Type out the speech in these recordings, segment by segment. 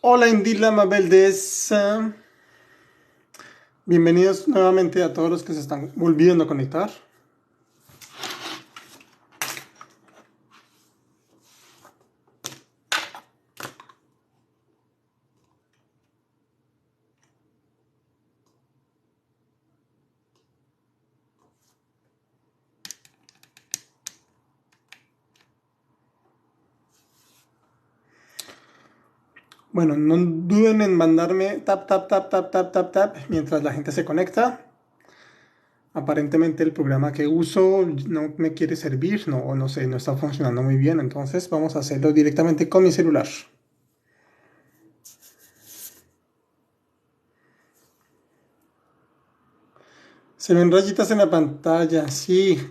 Hola Indila Mabeldes, bienvenidos nuevamente a todos los que se están volviendo a conectar. Bueno, no duden en mandarme tap, tap, tap, tap, tap, tap, tap mientras la gente se conecta. Aparentemente el programa que uso no me quiere servir, no, no sé, no está funcionando muy bien, entonces vamos a hacerlo directamente con mi celular. Se ven rayitas en la pantalla, sí,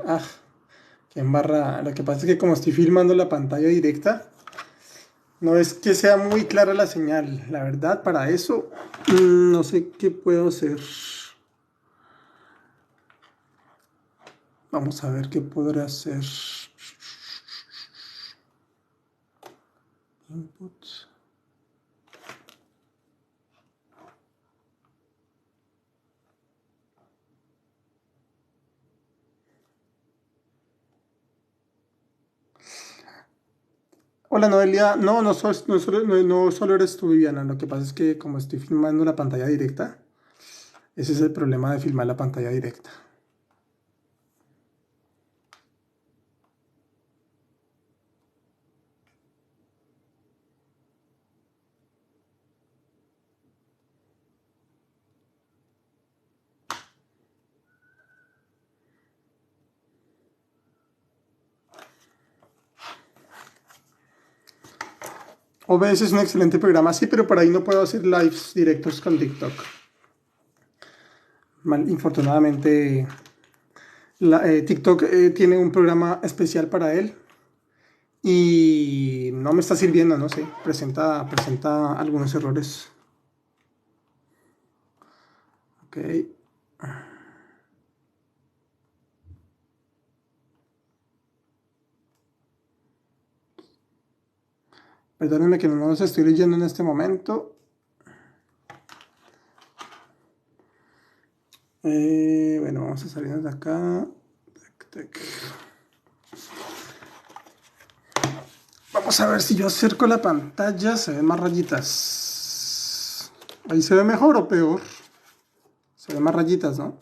qué embarra. Lo que pasa es que como estoy filmando la pantalla directa, no es que sea muy clara la señal, la verdad, para eso no sé qué puedo hacer. Vamos a ver qué podré hacer. Input. Hola Noelia, no, no solo eres tú, Viviana. Lo que pasa es que como estoy filmando la pantalla directa, ese es el problema de filmar la pantalla directa. OBS es un excelente programa, sí, pero por ahí no puedo hacer lives directos con TikTok. Infortunadamente, TikTok tiene un programa especial para él y no me está sirviendo, no sé, presenta algunos errores. Ok. Perdónenme que no los estoy leyendo en este momento. Bueno, vamos a salirnos de acá. Vamos a ver si yo acerco la pantalla, se ven más rayitas. ¿Ahí se ve mejor o peor? Se ven más rayitas, ¿no?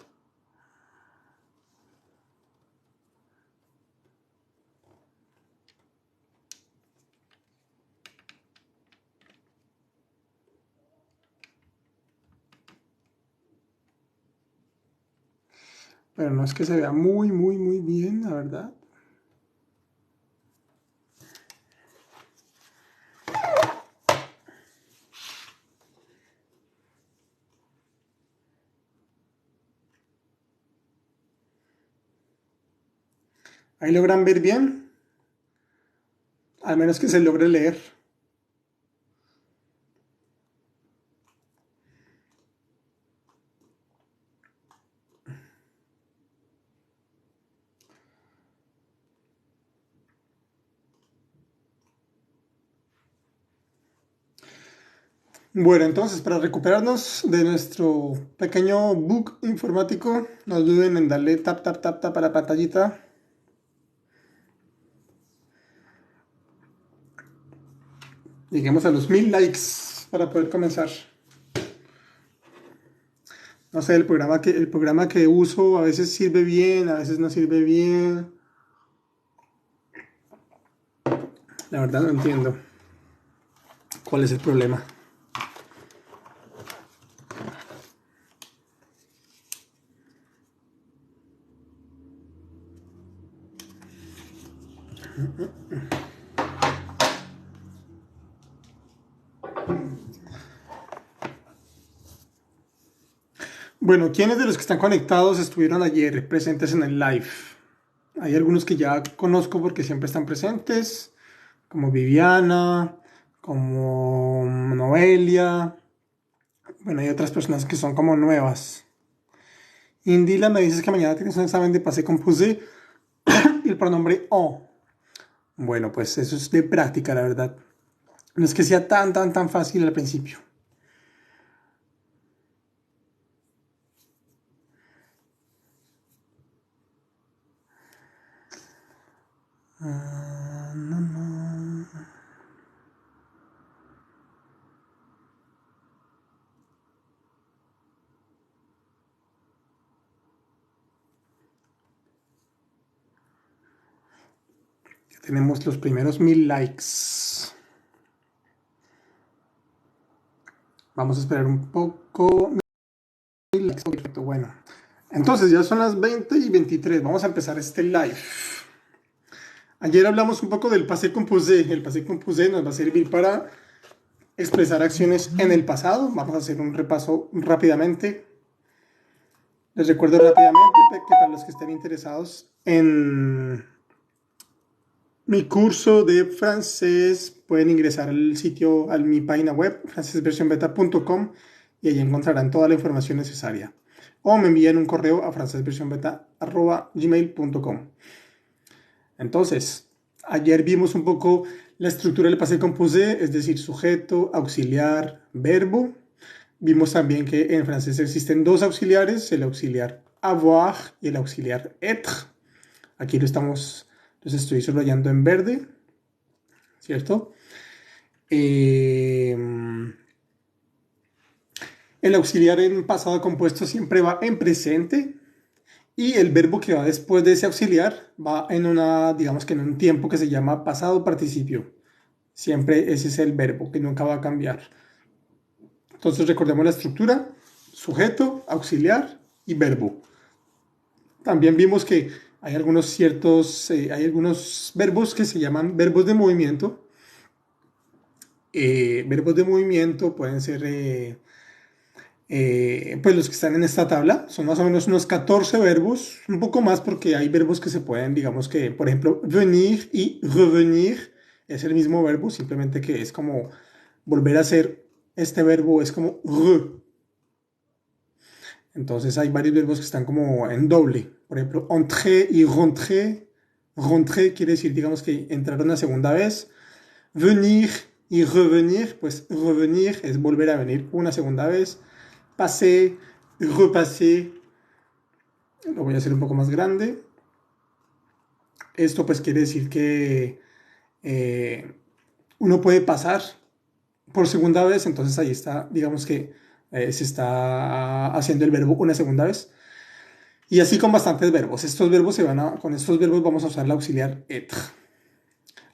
Pero no es que se vea muy bien, la verdad. ¿Ahí logran ver bien? Al menos que se logre leer. Bueno, entonces, para recuperarnos de nuestro pequeño bug informático, no duden en darle tap, tap, tap, tap a la pantallita. Lleguemos a los 1000 likes para poder comenzar. No sé, el programa que uso a veces sirve bien, a veces no sirve bien. La verdad no entiendo cuál es el problema. Bueno, ¿quiénes de los que están conectados estuvieron ayer presentes en el live? Hay algunos que ya conozco porque siempre están presentes, como Viviana, como Noelia. Bueno, hay otras personas que son como nuevas. Indila, me dices que mañana tienes un examen de passé composé y el pronombre o. Bueno, pues eso es de práctica, la verdad. No es que sea tan fácil al principio. No, no. Ya tenemos los primeros 1000 likes. Vamos a esperar un poco. 1000 likes, perfecto, bueno. Entonces ya son las 20:23. Vamos a empezar este live. Ayer hablamos un poco del passé composé. El passé composé nos va a servir para expresar acciones en el pasado. Vamos a hacer un repaso rápidamente. Les recuerdo rápidamente que para los que estén interesados en mi curso de francés, pueden ingresar al sitio, a mi página web, francesversionbeta.com, y ahí encontrarán toda la información necesaria. O me envían un correo a francesversionbeta@gmail.com. Entonces, ayer vimos un poco la estructura del passé composé, es decir, sujeto, auxiliar, verbo. Vimos también que en francés existen dos auxiliares, el auxiliar avoir y el auxiliar être. Aquí los estoy subrayando en verde, ¿cierto? El auxiliar en pasado compuesto siempre va en presente, y el verbo que va después de ese auxiliar va en digamos que en un tiempo que se llama pasado participio. Siempre ese es el verbo que nunca va a cambiar. Entonces recordemos la estructura: sujeto, auxiliar y verbo. También vimos que hay algunos verbos que se llaman verbos de movimiento. Verbos de movimiento pueden ser pues los que están en esta tabla. Son más o menos unos 14 verbos, un poco más porque hay verbos que se pueden, digamos que, por ejemplo, venir y revenir es el mismo verbo, simplemente que es como volver a hacer este verbo, es como re. Entonces hay varios verbos que están como en doble. Por ejemplo, entrer y rentrer. Rentrer quiere decir, digamos que entrar una segunda vez. Venir y revenir, pues revenir es volver a venir una segunda vez. Passer, repasser. Lo voy a hacer un poco más grande. Esto pues quiere decir que uno puede pasar por segunda vez, entonces ahí está, digamos que se está haciendo el verbo una segunda vez. Y así con bastantes verbos. Con estos verbos vamos a usar el auxiliar être.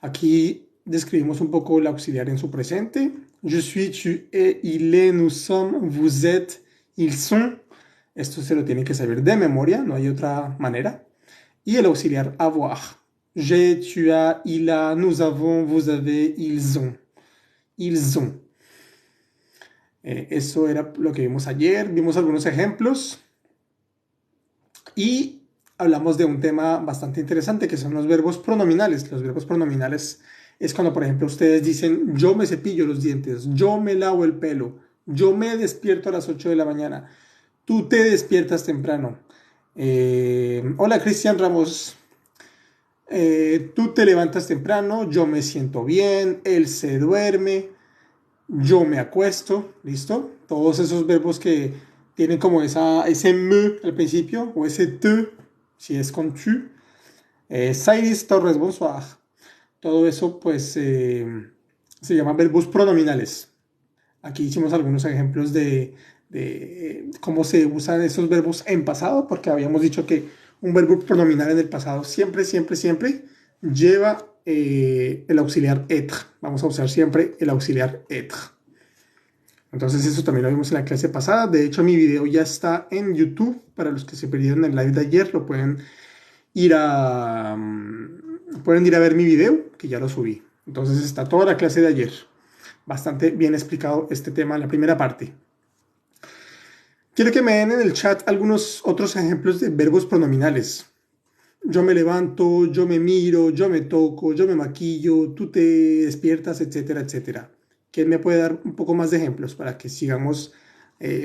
Aquí describimos un poco el auxiliar en su presente. Je suis, tu es, il est, nous sommes, vous êtes, ils sont. Esto se lo tienen que saber de memoria, no hay otra manera. Y el auxiliar avoir. J'ai, tu as, il a, nous avons, vous avez, ils ont. Ils ont. Eso era lo que vimos ayer. Vimos algunos ejemplos. Y hablamos de un tema bastante interesante que son los verbos pronominales. Los verbos pronominales es cuando, por ejemplo, ustedes dicen yo me cepillo los dientes, yo me lavo el pelo, yo me despierto a las 8 de la mañana, tú te despiertas temprano. Hola Cristian Ramos, tú te levantas temprano, yo me siento bien, él se duerme, yo me acuesto, ¿listo? Todos esos verbos que tienen como ese me al principio, o ese te, si es con tu. Sairis Torres, bonsoir. Todo eso, pues, se llaman verbos pronominales. Aquí hicimos algunos ejemplos de cómo se usan esos verbos en pasado, porque habíamos dicho que un verbo pronominal en el pasado siempre lleva el auxiliar être. Vamos a usar siempre el auxiliar être. Entonces eso también lo vimos en la clase pasada. De hecho, mi video ya está en YouTube. Para los que se perdieron el live de ayer, lo pueden ir a ver mi video, que ya lo subí. Entonces está toda la clase de ayer. Bastante bien explicado este tema en la primera parte. Quiero que me den en el chat algunos otros ejemplos de verbos pronominales. Yo me levanto, yo me miro, yo me toco, yo me maquillo, tú te despiertas, etcétera, etcétera. ¿Quién me puede dar un poco más de ejemplos para que sigamos,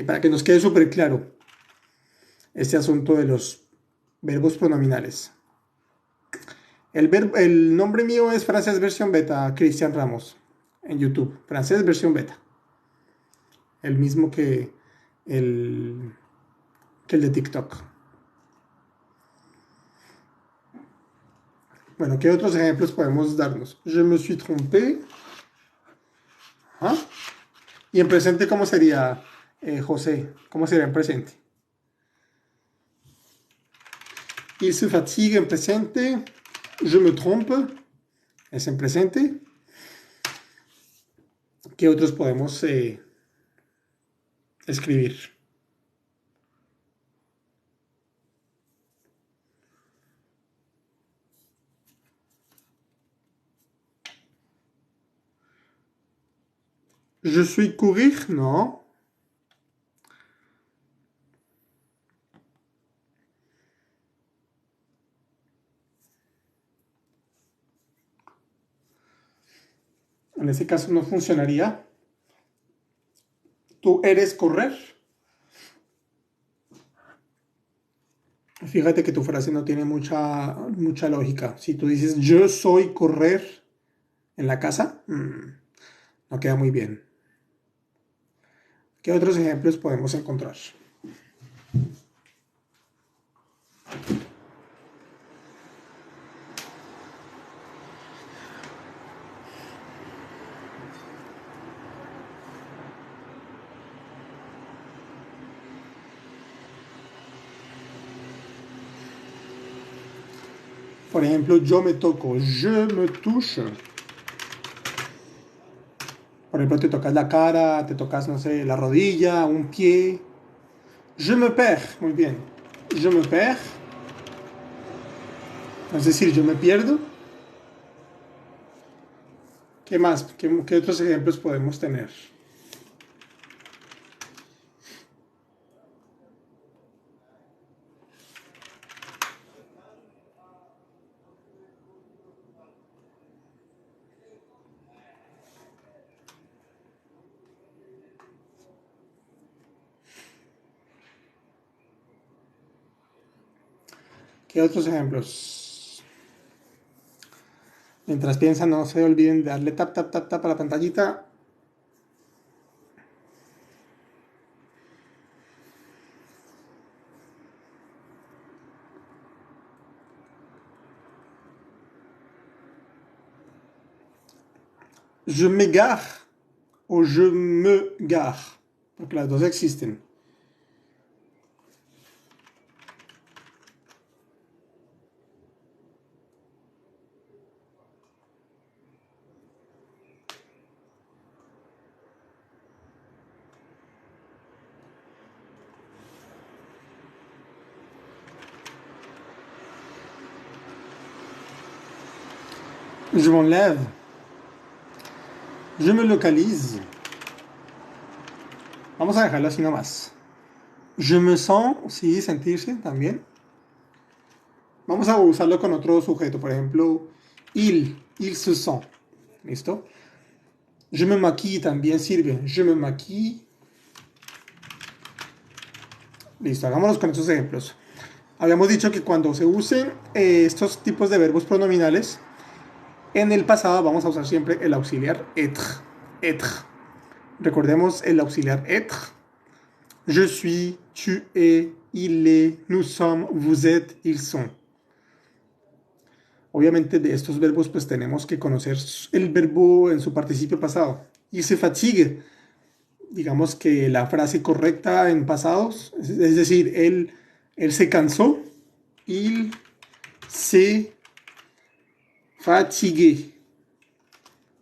para que nos quede súper claro este asunto de los verbos pronominales? El nombre mío es Francés Versión Beta, Cristian Ramos. en YouTube. Francés versión beta. El mismo que el de TikTok. Bueno, ¿qué otros ejemplos podemos darnos? Je me suis trompé. ¿Ah? Y en presente, ¿cómo sería, José? ¿Cómo sería en presente? Il se fatigue en presente. Je me trompe. Es en presente. ¿Qué otros podemos escribir? Je suis courir, non. En ese caso no funcionaría. Tú eres correr. Fíjate que tu frase no tiene mucha lógica. Si tú dices yo soy correr en la casa, no queda muy bien. ¿Qué otros ejemplos podemos encontrar? Por ejemplo, yo me toco, je me touche. Por ejemplo, te tocas la cara, te tocas, no sé, la rodilla, un pie. Je me perds, muy bien. Je me perds. Es decir, yo me pierdo. ¿Qué más? ¿Qué otros ejemplos podemos tener? ¿Qué otros ejemplos? Mientras piensan, no se olviden de darle tap, tap, tap, tap a la pantallita. Je m'égare o je me gare, porque las dos existen. Je m'enlève. Je me localise. Vamos a dejarlo así nomás. Je me sens, sí, sentirse también. Vamos a usarlo con otro sujeto, por ejemplo, il se sent. ¿Listo? Je me maquille también sirve. Je me maquille. Listo, hagámoslos con estos ejemplos. Habíamos dicho que cuando se usen estos tipos de verbos pronominales, en el pasado vamos a usar siempre el auxiliar être. Être. Recordemos el auxiliar être. Je suis, tu es, il est, nous sommes, vous êtes, ils sont. Obviamente de estos verbos pues tenemos que conocer el verbo en su participio pasado. Il se fatigue. Digamos que la frase correcta en pasados, es decir, él se cansó. Il se fatigué.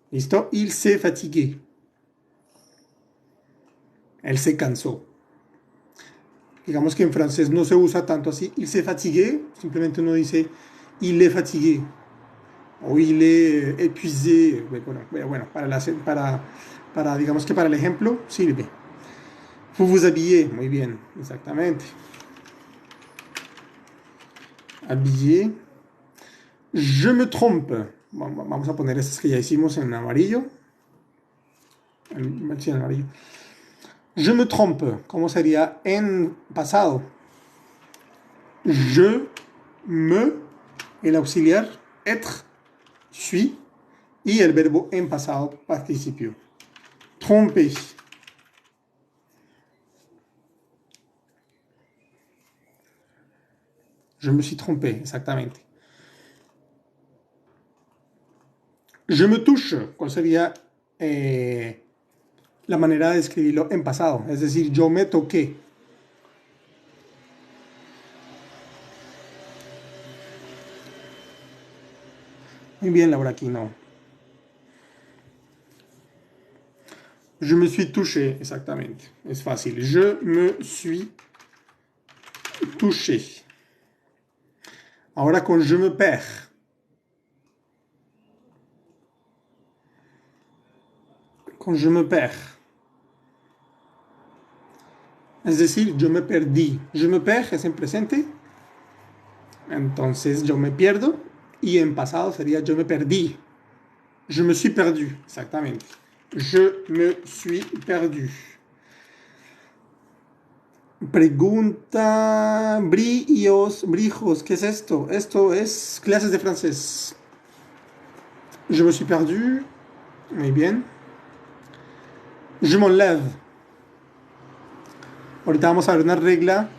¿Listo? Il se fatigué. Él se cansó. Digamos que en francés no se usa tanto así. Il se fatigué. Simplemente uno dice il est fatigué. O il est épuisé. Bueno, para digamos que para el ejemplo sirve. Vous vous habillez. Muy bien, exactamente. Habillé. Je me trompe. Vamos a poner estas que ya hicimos en amarillo. Sí, en amarillo. Je me trompe. ¿Cómo sería en pasado? Je me, el auxiliar, être, suis. y el verbo en pasado participio. Tromper. Je me suis trompé, exactamente. Je me touche, ¿cuál sería la manera de escribirlo en pasado? Es decir, yo me toqué. Muy bien, Laura, aquí no. Je me suis touché, exactamente. Es fácil. Je me suis touché. Ahora con je me perds. Con je me perds. Es decir, yo me perdí. Je me perds es en presente. Entonces yo me pierdo. Y en pasado sería yo me perdí. Je me suis perdu. Exactamente. Je me suis perdu. Pregunta brijos, ¿qué es esto? Esto es clases de francés. Je me suis perdu. Muy bien. Je m'enlève. Ahorita vamos a ver una regla,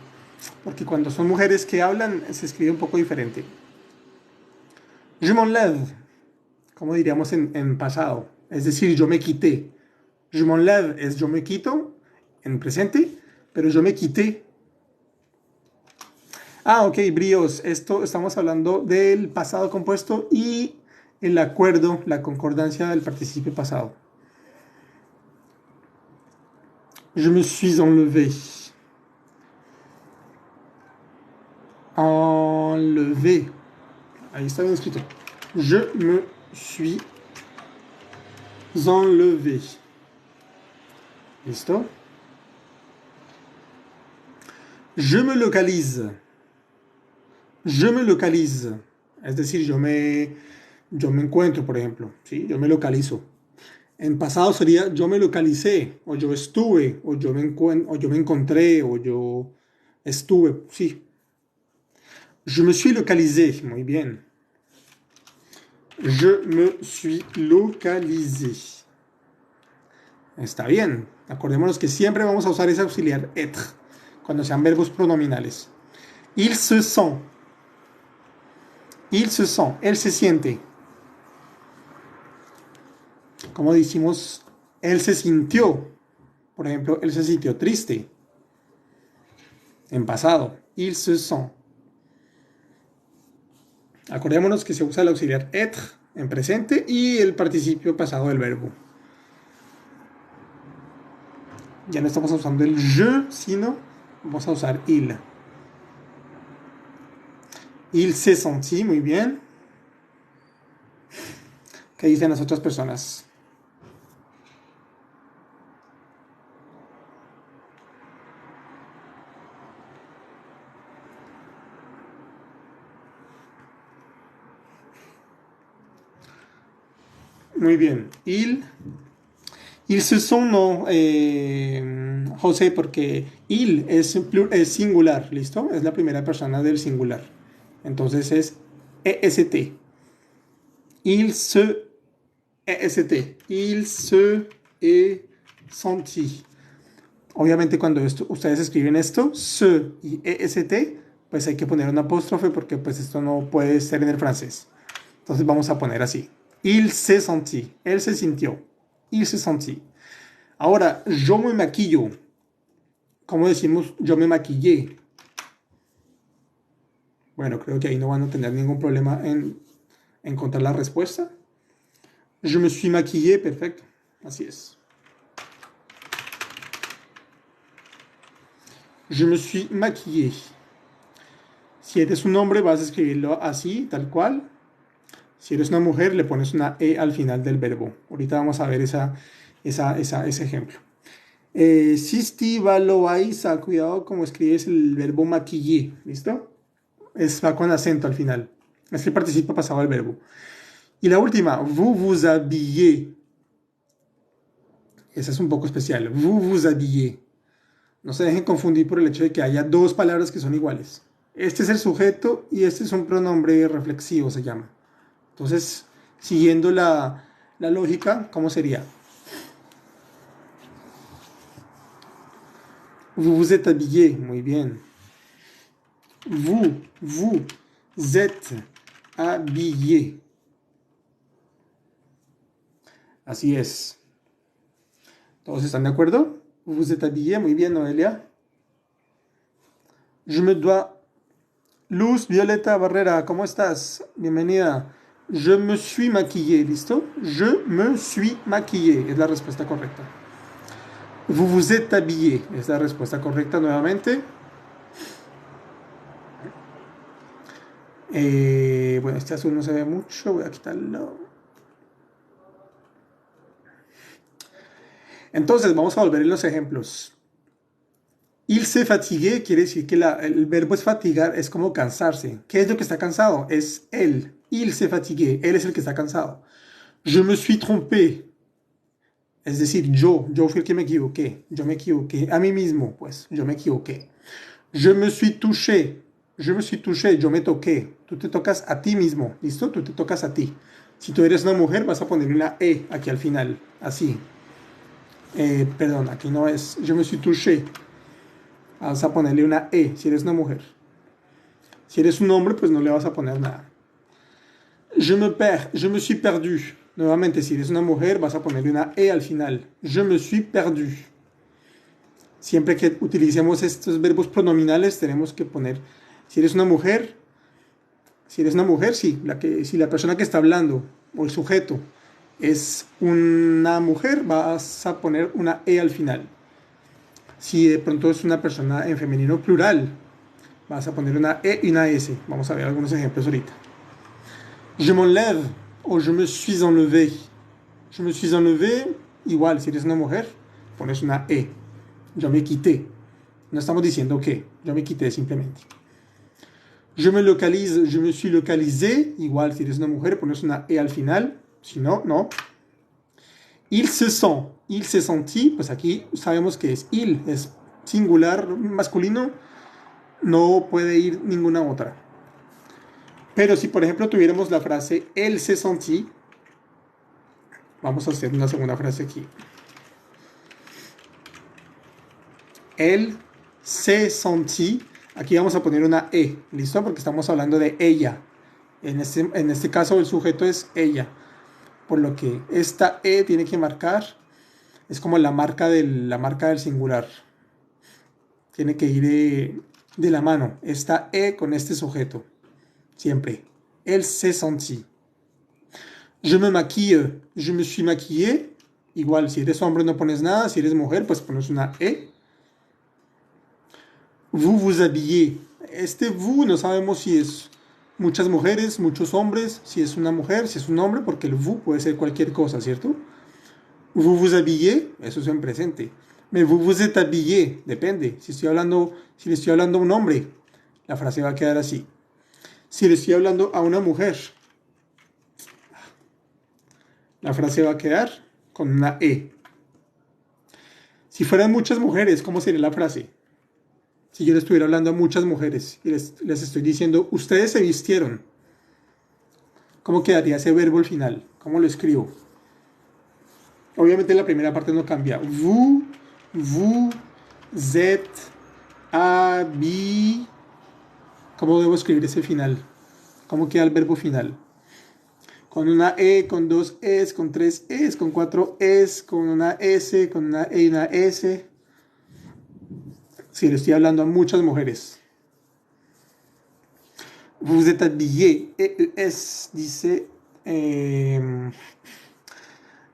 porque cuando son mujeres que hablan se escribe un poco diferente. Je m'enlève, como diríamos en pasado, es decir, yo me quité. Je m'enlève es yo me quito en presente, pero yo me quité. Ah, ok, bríos, esto estamos hablando del pasado compuesto y el acuerdo, la concordancia del participio pasado. Je me suis enlevé. Enlevé. Ahí está bien escrito. Je me suis enlevé. ¿Listo? Je me localise. Je me localise. Es decir, yo me encuentro, por ejemplo. ¿Sí? Yo me localizo. En pasado sería yo me localicé, o yo estuve, o yo me encontré, o yo estuve. Sí. Je me suis localisé. Muy bien. Je me suis localisé. Está bien. Acordémonos que siempre vamos a usar ese auxiliar être cuando sean verbos pronominales. Il se sent. Il se sent. Él se siente. Como decimos, él se sintió. Por ejemplo, él se sintió triste. En pasado. Il se sent. Acordémonos que se usa el auxiliar être en presente y el participio pasado del verbo. Ya no estamos usando el je, sino vamos a usar il. Il se sentí, muy bien. ¿Qué dicen las otras personas? Muy bien. Il se sont, no, José, porque il es singular, ¿listo? Es la primera persona del singular. Entonces es EST. Il se EST. Il se est senti. Obviamente cuando ustedes escriben esto, se y EST, pues hay que poner un apóstrofe porque pues esto no puede ser en el francés. Entonces vamos a poner así. Il se senti. Él se sintió. Il se senti. Ahora, yo me maquillo. ¿Cómo decimos yo me maquillé? Bueno, creo que ahí no van a tener ningún problema en encontrar la respuesta. Je me suis maquillé, perfecto. Así es. Je me suis maquillé. Si eres un hombre, vas a escribirlo así, tal cual. Si eres una mujer, le pones una E al final del verbo. Ahorita vamos a ver ese ejemplo. Sisti, Valoaisa, cuidado como escribes el verbo maquillé, ¿listo? Va con acento al final. Es que participa pasado el verbo. Y la última, vous habillez. Esa es un poco especial. Vous habillez. No se dejen confundir por el hecho de que haya dos palabras que son iguales. Este es el sujeto y este es un pronombre reflexivo, se llama. Entonces, siguiendo la la lógica, ¿cómo sería? Vous vous êtes habillé, muy bien. Vous êtes habillé. Así es. ¿Todos están de acuerdo? Vous vous êtes habillé, muy bien, Noelia. Je me dois. Luz Violeta Barrera, ¿cómo estás? Bienvenida. Je me suis maquillé, ¿listo? Je me suis maquillé, es la respuesta correcta. Vous vous êtes habillé, es la respuesta correcta nuevamente. Bueno, este azul no se ve mucho, voy a quitarlo. Entonces, vamos a volver en los ejemplos. Il s'est fatigué quiere decir que el verbo es fatigar, es como cansarse. ¿Qué es lo que está cansado? Es él. Il s'est fatigué, él es el que está cansado. Je me suis trompé. Es decir, yo fui el que me equivoqué. Yo me equivoqué a mí mismo, pues, yo me equivoqué. Je me suis touché. Je me suis touché, yo me toqué. Tú te tocas a ti mismo, ¿listo? Tú te tocas a ti. Si tú eres una mujer, vas a poner una E aquí al final, así. Perdón, aquí no es. Je me suis touché. Vas a ponerle una E si eres una mujer. Si eres un hombre, pues no le vas a poner nada. Je me perds, je me suis perdu. Nuevamente, si eres una mujer, vas a ponerle una E al final. Je me suis perdu. Siempre que utilicemos estos verbos pronominales, tenemos que poner, si eres una mujer, sí, si la persona que está hablando o el sujeto es una mujer, vas a poner una E al final. Si de pronto es una persona en femenino plural, vas a poner una E y una S. Vamos a ver algunos ejemplos ahorita. Je m'enlève o je me suis enlevé. Je me suis enlevé, igual, si eres una mujer, pones una E. Yo me quité. No estamos diciendo que, yo me quité simplemente. Je me localise, je me suis localisé, igual, si eres una mujer, pones una E al final. Si no, no. Il se senti, pues aquí sabemos que es il, es singular masculino, no puede ir ninguna otra. Pero si por ejemplo tuviéramos la frase elle se senti, vamos a hacer una segunda frase aquí. Elle se senti, aquí vamos a poner una E, ¿listo? Porque estamos hablando de ella. En este caso el sujeto es ella. Por lo que esta E tiene que marcar, es como la marca del singular. Tiene que ir de la mano, esta E con este sujeto. Siempre. Elle se senti. Je me maquille, je me suis maquillé. Igual, si eres hombre no pones nada, si eres mujer pues pones una E. Vous vous habillez. Este vous no sabemos si es muchas mujeres, muchos hombres, si es una mujer, si es un hombre, porque el vous puede ser cualquier cosa, ¿cierto? Vous vous habillez, eso es en presente. Mais vous vous êtes habillé, depende. Si le estoy hablando a un hombre, la frase va a quedar así. Si le estoy hablando a una mujer, la frase va a quedar con una E. Si fueran muchas mujeres, ¿cómo sería la frase? Si yo le estuviera hablando a muchas mujeres y les estoy diciendo, ustedes se vistieron, ¿cómo quedaría ese verbo al final? ¿Cómo lo escribo? Obviamente la primera parte no cambia. Vous êtes habillés. ¿Cómo debo escribir ese final? ¿Cómo queda el verbo final? Con una E, con dos Es, con tres Es, con cuatro Es, con una S, con una E y una S. Si le estoy hablando a muchas mujeres. Vous êtes habillés. ES dice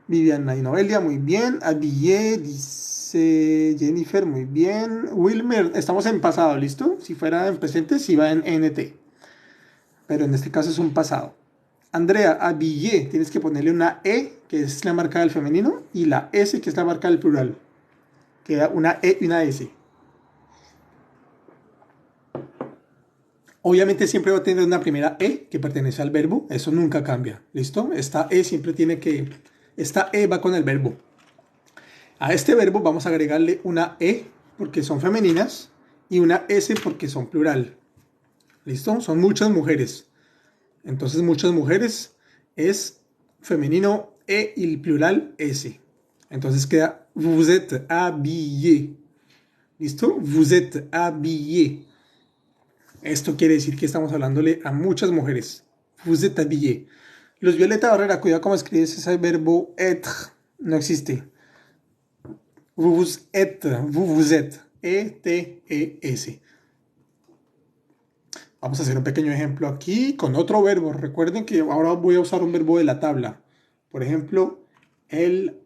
Viviana y Noelia, muy bien. Habillé, dice Jennifer, muy bien. Wilmer, estamos en pasado, ¿listo? Si fuera en presente, sí va en NT. Pero en este caso es un pasado. Andrea, habillé, tienes que ponerle una E, que es la marca del femenino, y la S, que es la marca del plural. Queda una E y una S. Obviamente siempre va a tener una primera E que pertenece al verbo, eso nunca cambia, ¿listo? Esta E va con el verbo. A este verbo vamos a agregarle una E porque son femeninas y una S porque son plural. ¿Listo? Son muchas mujeres. Entonces muchas mujeres es femenino E y el plural S. Entonces queda vous êtes habillé. ¿Listo? Vous êtes habillé. Esto quiere decir que estamos hablándole a muchas mujeres. Vous êtes habillé. Los Violeta Barrera, cuidado cómo escribes ese verbo être. No existe. Vous êtes. Vous vous êtes. E-T-E-S. Vamos a hacer un pequeño ejemplo aquí con otro verbo. Recuerden que ahora voy a usar un verbo de la tabla. Por ejemplo, el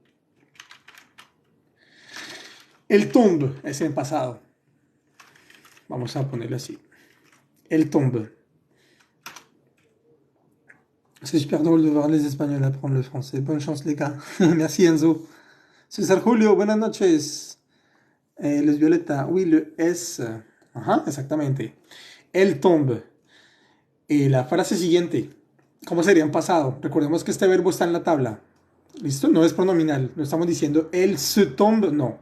tombe es en pasado. Vamos a ponerlo así. El tombe. C'est super drôle de voir les Espagnols apprendre le français. Bonne chance, les gars. Merci, Enzo. César Julio, buenas noches. Les Violeta, oui, le S. Ajá, exactamente. El tombe. La frase siguiente. ¿Cómo sería en pasado? Recordemos que este verbo está en la tabla. ¿Listo? No es pronominal. No estamos diciendo el se tombe. No.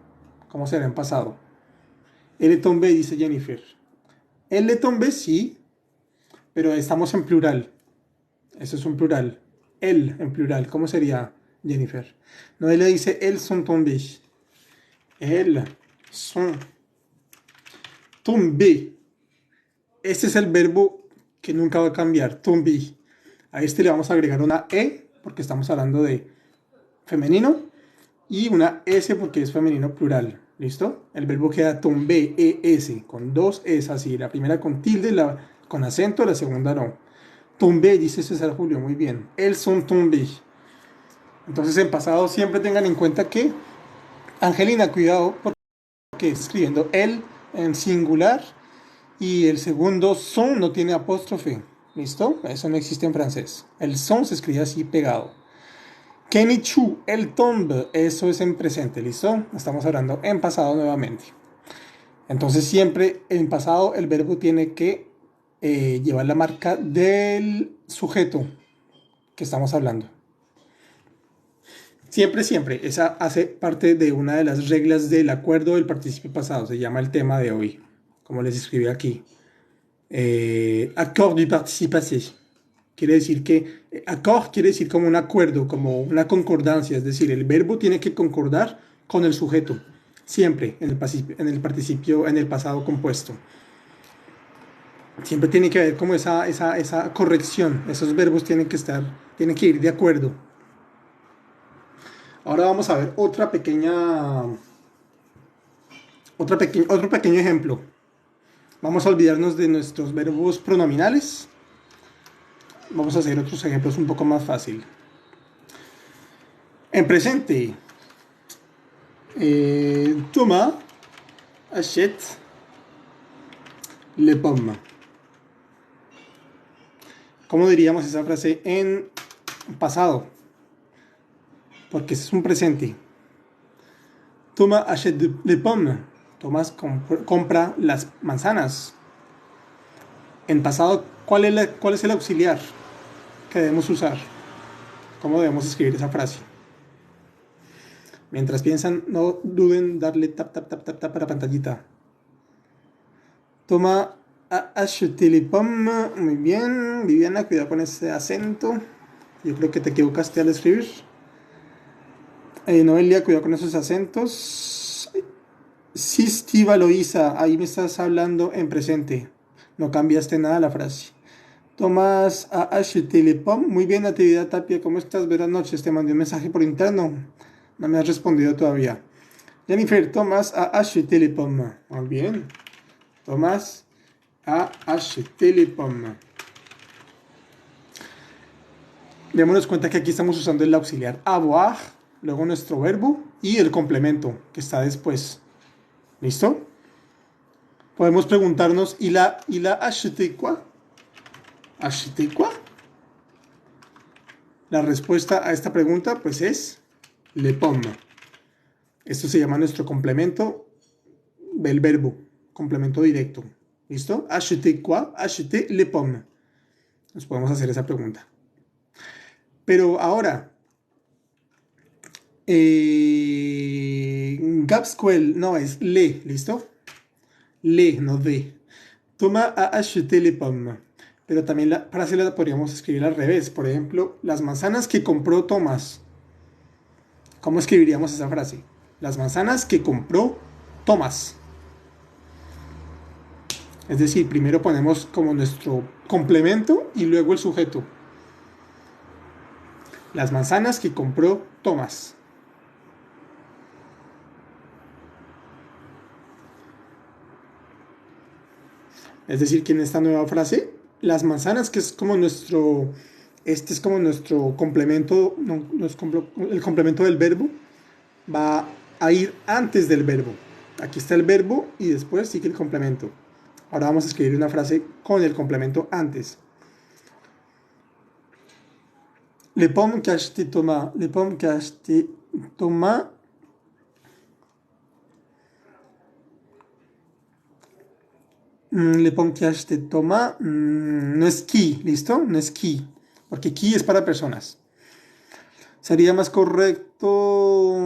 ¿Cómo sería en pasado? El tombe, dice Jennifer. El le tombe, sí. Pero estamos en plural. Eso es un plural. El en plural. ¿Cómo sería, Jennifer? No, él le dice el son tombés. El son tombé. Este es el verbo que nunca va a cambiar. Tombé. A este le vamos a agregar una E porque estamos hablando de femenino y una S porque es femenino plural. ¿Listo? El verbo queda tombé, E-S, con dos S así. La primera con tilde, con acento, la segunda no. Tombé, dice César Julio, muy bien. Elles sont tombées. Entonces en pasado siempre tengan en cuenta que, Angelina, cuidado, porque escribiendo el en singular y el segundo son no tiene apóstrofe. ¿Listo? Eso no existe en francés. El son se escribe así pegado. Kenny Chu, el tombe, eso es en presente, ¿listo? Estamos hablando en pasado nuevamente. Entonces siempre en pasado el verbo tiene que llevar la marca del sujeto que estamos hablando. Siempre, siempre. Esa hace parte de una de las reglas del acuerdo del participio pasado. Se llama el tema de hoy, como les escribí aquí. Accord du participe passé. Quiere decir que accord quiere decir como un acuerdo, como una concordancia. Es decir, el verbo tiene que concordar con el sujeto. Siempre en el participio, en el pasado compuesto. Siempre tiene que haber como esa corrección. Esos verbos tienen que ir de acuerdo. Ahora vamos a ver otro pequeño ejemplo. Vamos a olvidarnos de nuestros verbos pronominales. Vamos a hacer otros ejemplos un poco más fácil. En presente, Thomas achète les pommes. ¿Cómo diríamos esa frase en pasado? Porque es un presente. Thomas achète les pommes. Tomás compra las manzanas. En pasado, ¿cuál es el auxiliar que debemos usar? ¿Cómo debemos escribir esa frase? Mientras piensan, no duden darle tap a la pantallita. Thomas a acheté les pommes. Muy bien. Viviana, cuidado con ese acento. Yo creo que te equivocaste al escribir. Noelia, cuidado con esos acentos. Sistia Loisa, ahí me estás hablando en presente. No cambiaste nada la frase. Tomás a acheté les pommes. Muy bien, Natividad Tapia, ¿cómo estás? Buenas noches, te mandé un mensaje por interno. No me has respondido todavía. Jennifer, Tomás a acheté les pommes. Muy bien. Tomás a acheté les pommes. Démonos cuenta que aquí estamos usando el auxiliar avoir, luego nuestro verbo y el complemento que está después. ¿Listo? Podemos preguntarnos, ¿y la acheté quoi? ¿Acheté quoi? La respuesta a esta pregunta pues es les pommes. Esto se llama nuestro complemento del verbo, complemento directo. ¿Listo? Acheté quoi? Acheté les pommes. Nos podemos hacer esa pregunta. Pero ahora, Gapsquel, no, es le, ¿listo? Le, no de. Thomas a acheté les pommes. Pero también la frase la podríamos escribir al revés. Por ejemplo, las manzanas que compró Tomás. ¿Cómo escribiríamos esa frase? Las manzanas que compró Tomás. Es decir, primero ponemos como nuestro complemento y luego el sujeto. Las manzanas que compró Tomás. Es decir, que en esta nueva frase, las manzanas, que es como nuestro, este es como nuestro complemento, no es el complemento del verbo, va a ir antes del verbo. Aquí está el verbo y después sigue el complemento. Ahora vamos a escribir una frase con el complemento antes. Les pommes qu'a acheté Thomas. Les pommes qu'a acheté Thomas. Les pommes qu'a acheté Thomas. No es qui, ¿listo? No es qui. Porque qui es para personas. Sería más correcto.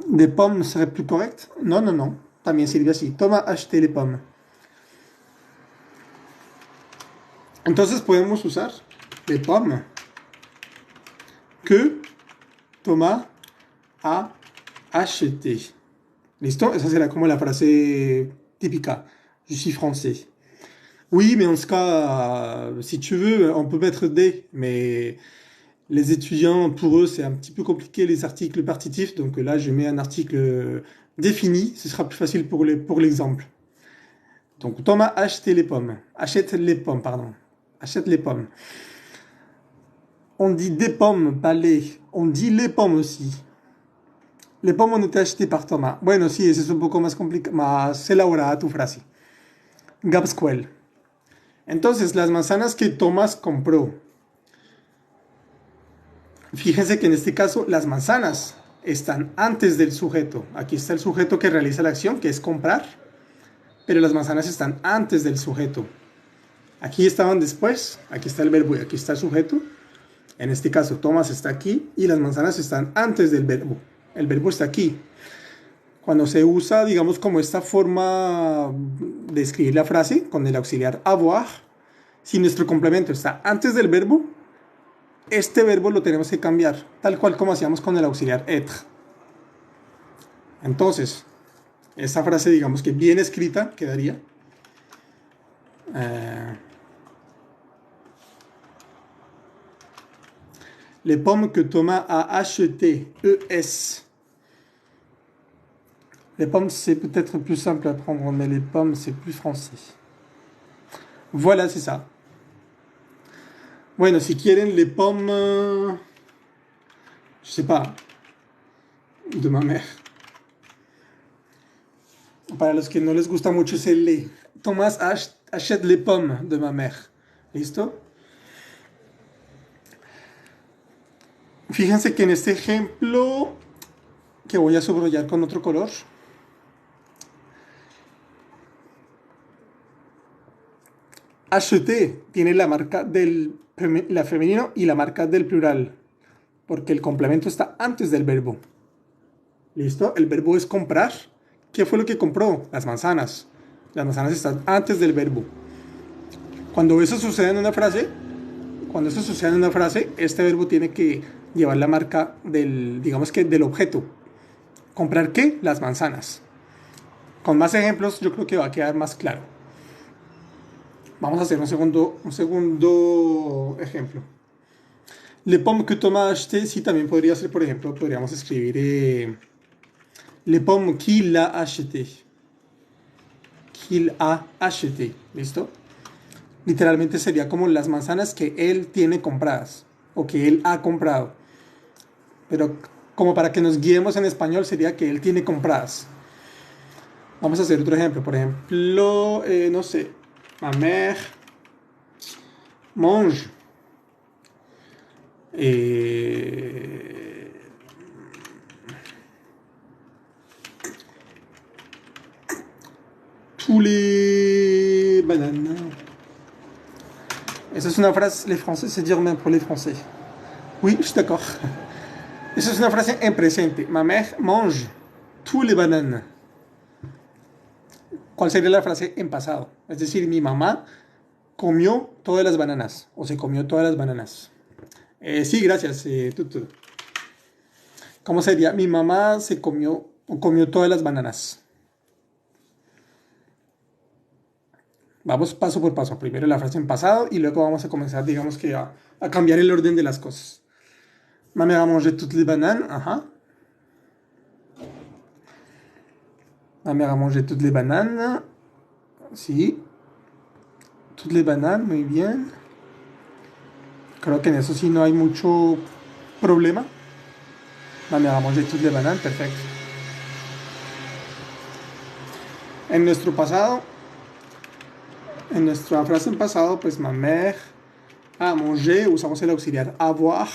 Des pommes serait plus correct. Non, non, non. También sirve así. Thomas a acheté les pommes. Entonces podemos usar les pommes que Thomas a acheté. ¿Listo? Esa será como la frase típica. Je suis français. Oui, mais en ce cas, si tu veux, on peut mettre des, mais les étudiants, pour eux, c'est un petit peu compliqué les articles partitifs, donc là, je mets un article défini, ce sera plus facile pour l'exemple. Donc Thomas a acheté les pommes. Achète les pommes, pardon. Achète les pommes. On dit des pommes, pas les. On dit les pommes aussi. Les pommes ont été achetées par Thomas. Bueno, sí, eso es un poco más complicado, más elaborada tu frase. Gabsquel. Entonces, las manzanas que Thomas compró. Fíjense que en este caso las manzanas están antes del sujeto. Aquí está el sujeto que realiza la acción, que es comprar, pero las manzanas están antes del sujeto. Aquí estaban después, aquí está el verbo y aquí está el sujeto. En este caso, Thomas está aquí y las manzanas están antes del verbo. El verbo está aquí. Cuando se usa, digamos, como esta forma de escribir la frase con el auxiliar avoir, si nuestro complemento está antes del verbo, este verbo lo tenemos que cambiar, tal cual como hacíamos con el auxiliar être. Entonces, esta frase, digamos que bien escrita, quedaría. Les pommes que Thomas a achetées, ES. Les pommes, c'est peut-être plus simple à prendre, mais les pommes, c'est plus français. Voilà, c'est ça. Bueno, si quieren, les pommes, je sais pas, de ma mère. Para los que no les gusta mucho ese le. Thomas achète les pommes de ma mère. ¿Listo? Fíjense que en este ejemplo, que voy a subrayar con otro color, acheter tiene la marca del la femenino y la marca del plural, porque el complemento está antes del verbo. ¿Listo? El verbo es comprar. ¿Qué fue lo que compró? Las manzanas. Las manzanas están antes del verbo. Cuando eso sucede en una frase, este verbo tiene que llevar la marca del, digamos que del objeto. ¿Comprar qué? Las manzanas. Con más ejemplos yo creo que va a quedar más claro. Vamos a hacer un segundo ejemplo. Les pommes que Thomas a acheté, sí, también podría ser, por ejemplo, podríamos escribir les pommes qu'il a acheté. Qu'il a acheté. ¿Listo? Literalmente sería como las manzanas que él tiene compradas o que él ha comprado. Pero como para que nos guiemos en español sería que él tiene compradas. Vamos a hacer otro ejemplo. Por ejemplo, no sé. Ma mère mange tous les bananes. Esa es una frase, les français, c'est dire même pour les français. Oui, je suis d'accord. Esa es una frase en presente. Ma mère mange tous les bananes. ¿Cuál sería la frase en pasado? Es decir, mi mamá comió todas las bananas o se comió todas las bananas. Sí, gracias, Tutu. ¿Cómo sería? Mi mamá se comió o comió todas las bananas. Vamos paso por paso. Primero la frase en pasado y luego vamos a comenzar, digamos que a cambiar el orden de las cosas. Ma mère a mangé toutes les bananes. Ajá. Ma mère a mangé toutes les bananes. Sí. Toutes les bananes, muy bien. Creo que en eso sí no hay mucho problema. Ma mère a mangé toutes les bananes, perfecto. En nuestro pasado, en nuestra frase en pasado, pues ma mère a mangé, usamos el auxiliar avoir,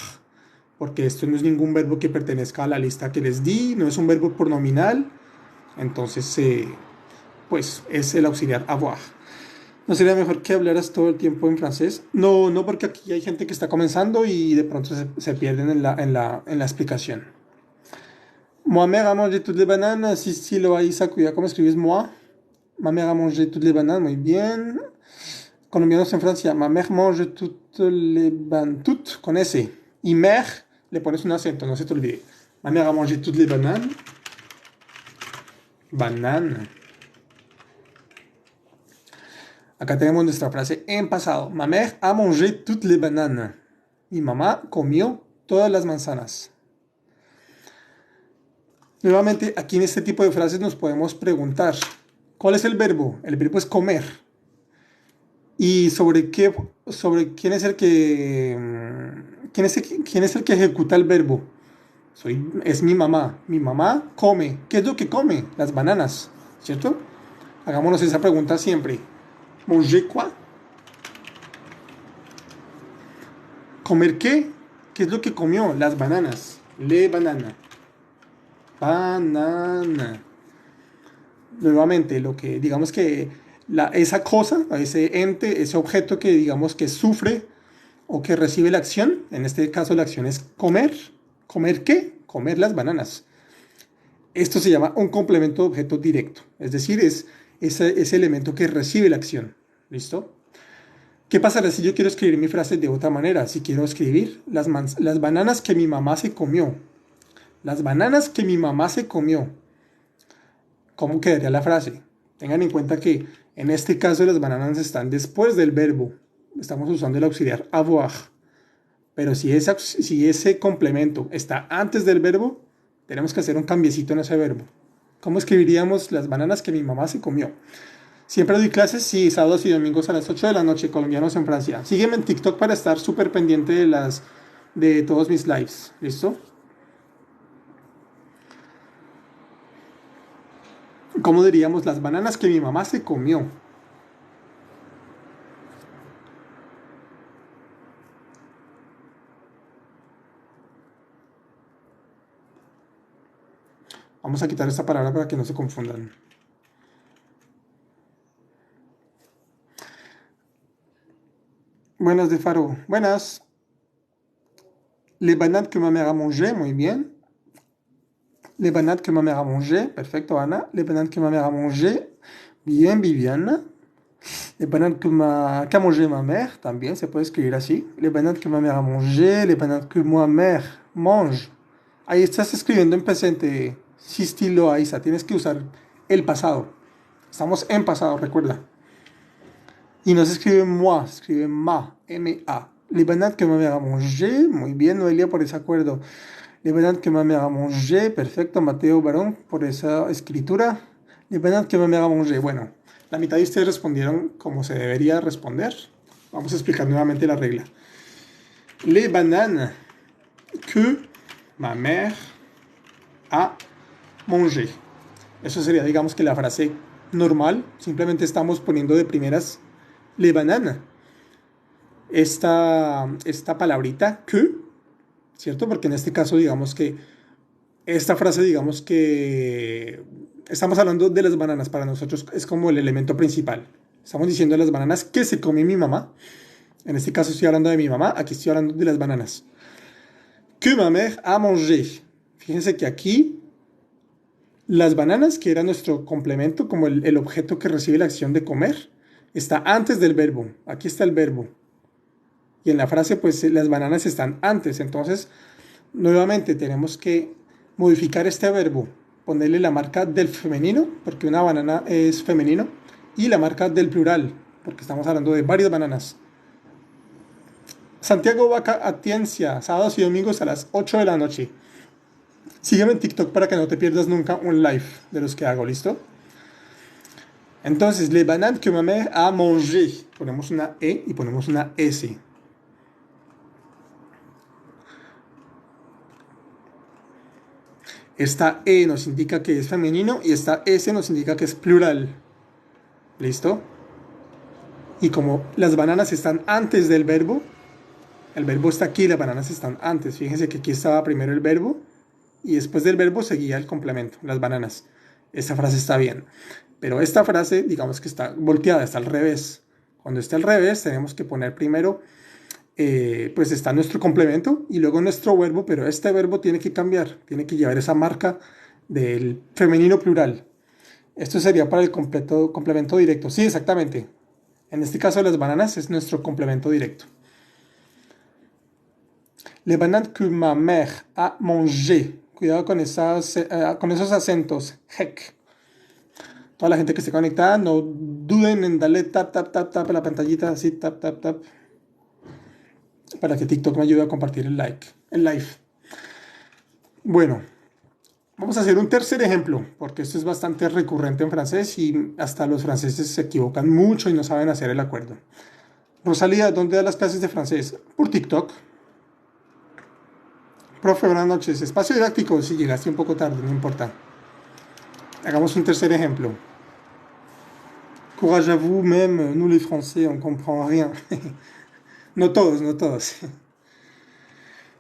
porque esto no es ningún verbo que pertenezca a la lista que les di, no es un verbo pronominal, entonces pues es el auxiliar avoir. ¿No sería mejor que hablaras todo el tiempo en francés? No, no, porque aquí hay gente que está comenzando y de pronto se pierden en la explicación. Moi mère a mangé toutes les bananes. Si lo hay, cuidado cómo escribes moi. Ma mère a mangé toutes les bananes, muy bien. Colombianos en Francia, ma mère mange toutes les bananes, toutes con S. Y mère, le pones un acento, no se te olvide. Ma mère a mangé toutes les bananes. Banane. Acá tenemos nuestra frase en pasado. Ma mère a mangé toutes les bananes. Mi mamá comió todas las manzanas. Nuevamente, aquí en este tipo de frases nos podemos preguntar, ¿cuál es el verbo? El verbo es comer. ¿Y sobre quién es el que, quién es el que ejecuta el verbo? Es mi mamá. Mi mamá come. ¿Qué es lo que come? Las bananas, ¿cierto? Hagámonos esa pregunta siempre. ¿Manger quoi? ¿Comer qué? ¿Qué es lo que comió? Las bananas. Le banana. Banana. Nuevamente, lo que digamos que esa cosa, ese ente, ese objeto que digamos que sufre o que recibe la acción, en este caso la acción es comer. ¿Comer qué? Comer las bananas. Esto se llama un complemento de objeto directo, es decir, es ese elemento que recibe la acción. ¿Listo? ¿Qué pasará si yo quiero escribir mi frase de otra manera? Si quiero escribir las bananas que mi mamá se comió. Las bananas que mi mamá se comió. ¿Cómo quedaría la frase? Tengan en cuenta que en este caso las bananas están después del verbo. Estamos usando el auxiliar avoir. Pero si ese complemento está antes del verbo, tenemos que hacer un cambiecito en ese verbo. ¿Cómo escribiríamos las bananas que mi mamá se comió? Siempre doy clases, sí, sábados y domingos a las 8 de la noche, colombianos en Francia. Sígueme en TikTok para estar súper pendiente de todos mis lives. ¿Listo? ¿Cómo diríamos las bananas que mi mamá se comió? Vamos a quitar esta palabra para que no se confundan. Buenas de Faro. Buenas. Les bananes que ma mère a mangé, muy bien. Les bananes que ma mère a mangé, perfecto, Ana. Les bananes que ma mère a mangé, bien, Viviana. Les bananes qu'a mangé ma mère, también se puede escribir así. Les bananes que ma mère a mangé, les bananes que ma mère mange. Ahí estás escribiendo en presente. Sí, estilo Aiza. Tienes que usar el pasado. Estamos en pasado, recuerda. Y no se escribe moi, se escribe ma, M-A. Les bananes que ma mère a mangé, muy bien, Noelia, por ese acuerdo. Les bananes que ma mère a mangé, perfecto, Mateo Barón, por esa escritura. Les bananes que ma mère a mangé, bueno, la mitad de ustedes respondieron como se debería responder. Vamos a explicar nuevamente la regla. Les bananes que ma mère a mangé. Eso sería, digamos que la frase normal. Simplemente estamos poniendo de primeras les bananes. Esta palabrita que, ¿cierto? Porque en este caso, digamos que esta frase, digamos que estamos hablando de las bananas. Para nosotros es como el elemento principal. Estamos diciendo las bananas que se come mi mamá. En este caso estoy hablando de mi mamá. Aquí estoy hablando de las bananas. Que ma mère a mangé. Fíjense que aquí las bananas, que era nuestro complemento, como el objeto que recibe la acción de comer, está antes del verbo. Aquí está el verbo. Y en la frase, pues las bananas están antes. Entonces, nuevamente tenemos que modificar este verbo, ponerle la marca del femenino, porque una banana es femenino, y la marca del plural, porque estamos hablando de varias bananas. Santiago Vaca Atiencia, sábados y domingos a las 8 de la noche. Sígueme en TikTok para que no te pierdas nunca un live de los que hago, ¿listo? Entonces, les bananes que ma mère a mangé. Ponemos una E y ponemos una S. Esta E nos indica que es femenino y esta S nos indica que es plural. ¿Listo? Y como las bananas están antes del verbo, el verbo está aquí, las bananas están antes. Fíjense que aquí estaba primero el verbo y después del verbo seguía el complemento, las bananas. Esta frase está bien. Pero esta frase, digamos que está volteada, está al revés. Cuando está al revés, tenemos que poner primero, pues está nuestro complemento y luego nuestro verbo, pero este verbo tiene que cambiar, tiene que llevar esa marca del femenino plural. Esto sería para el complemento directo. Sí, exactamente. En este caso, las bananas es nuestro complemento directo. Les bananes que ma mère a mangé. Cuidado con esos acentos. Heck. Toda la gente que esté conectada, no duden en darle tap, tap, tap, tap a la pantallita, así, tap, tap, tap, para que TikTok me ayude a compartir el live. Bueno, vamos a hacer un tercer ejemplo, porque esto es bastante recurrente en francés y hasta los franceses se equivocan mucho y no saben hacer el acuerdo. Rosalía, ¿dónde da las clases de francés? Por TikTok. Profe, buenas noches. Espacio didáctico, si llegaste un poco tarde, no importa. Hagamos un tercer ejemplo. Courage à vous, même nous les Français, on comprend rien. No todos, no todos.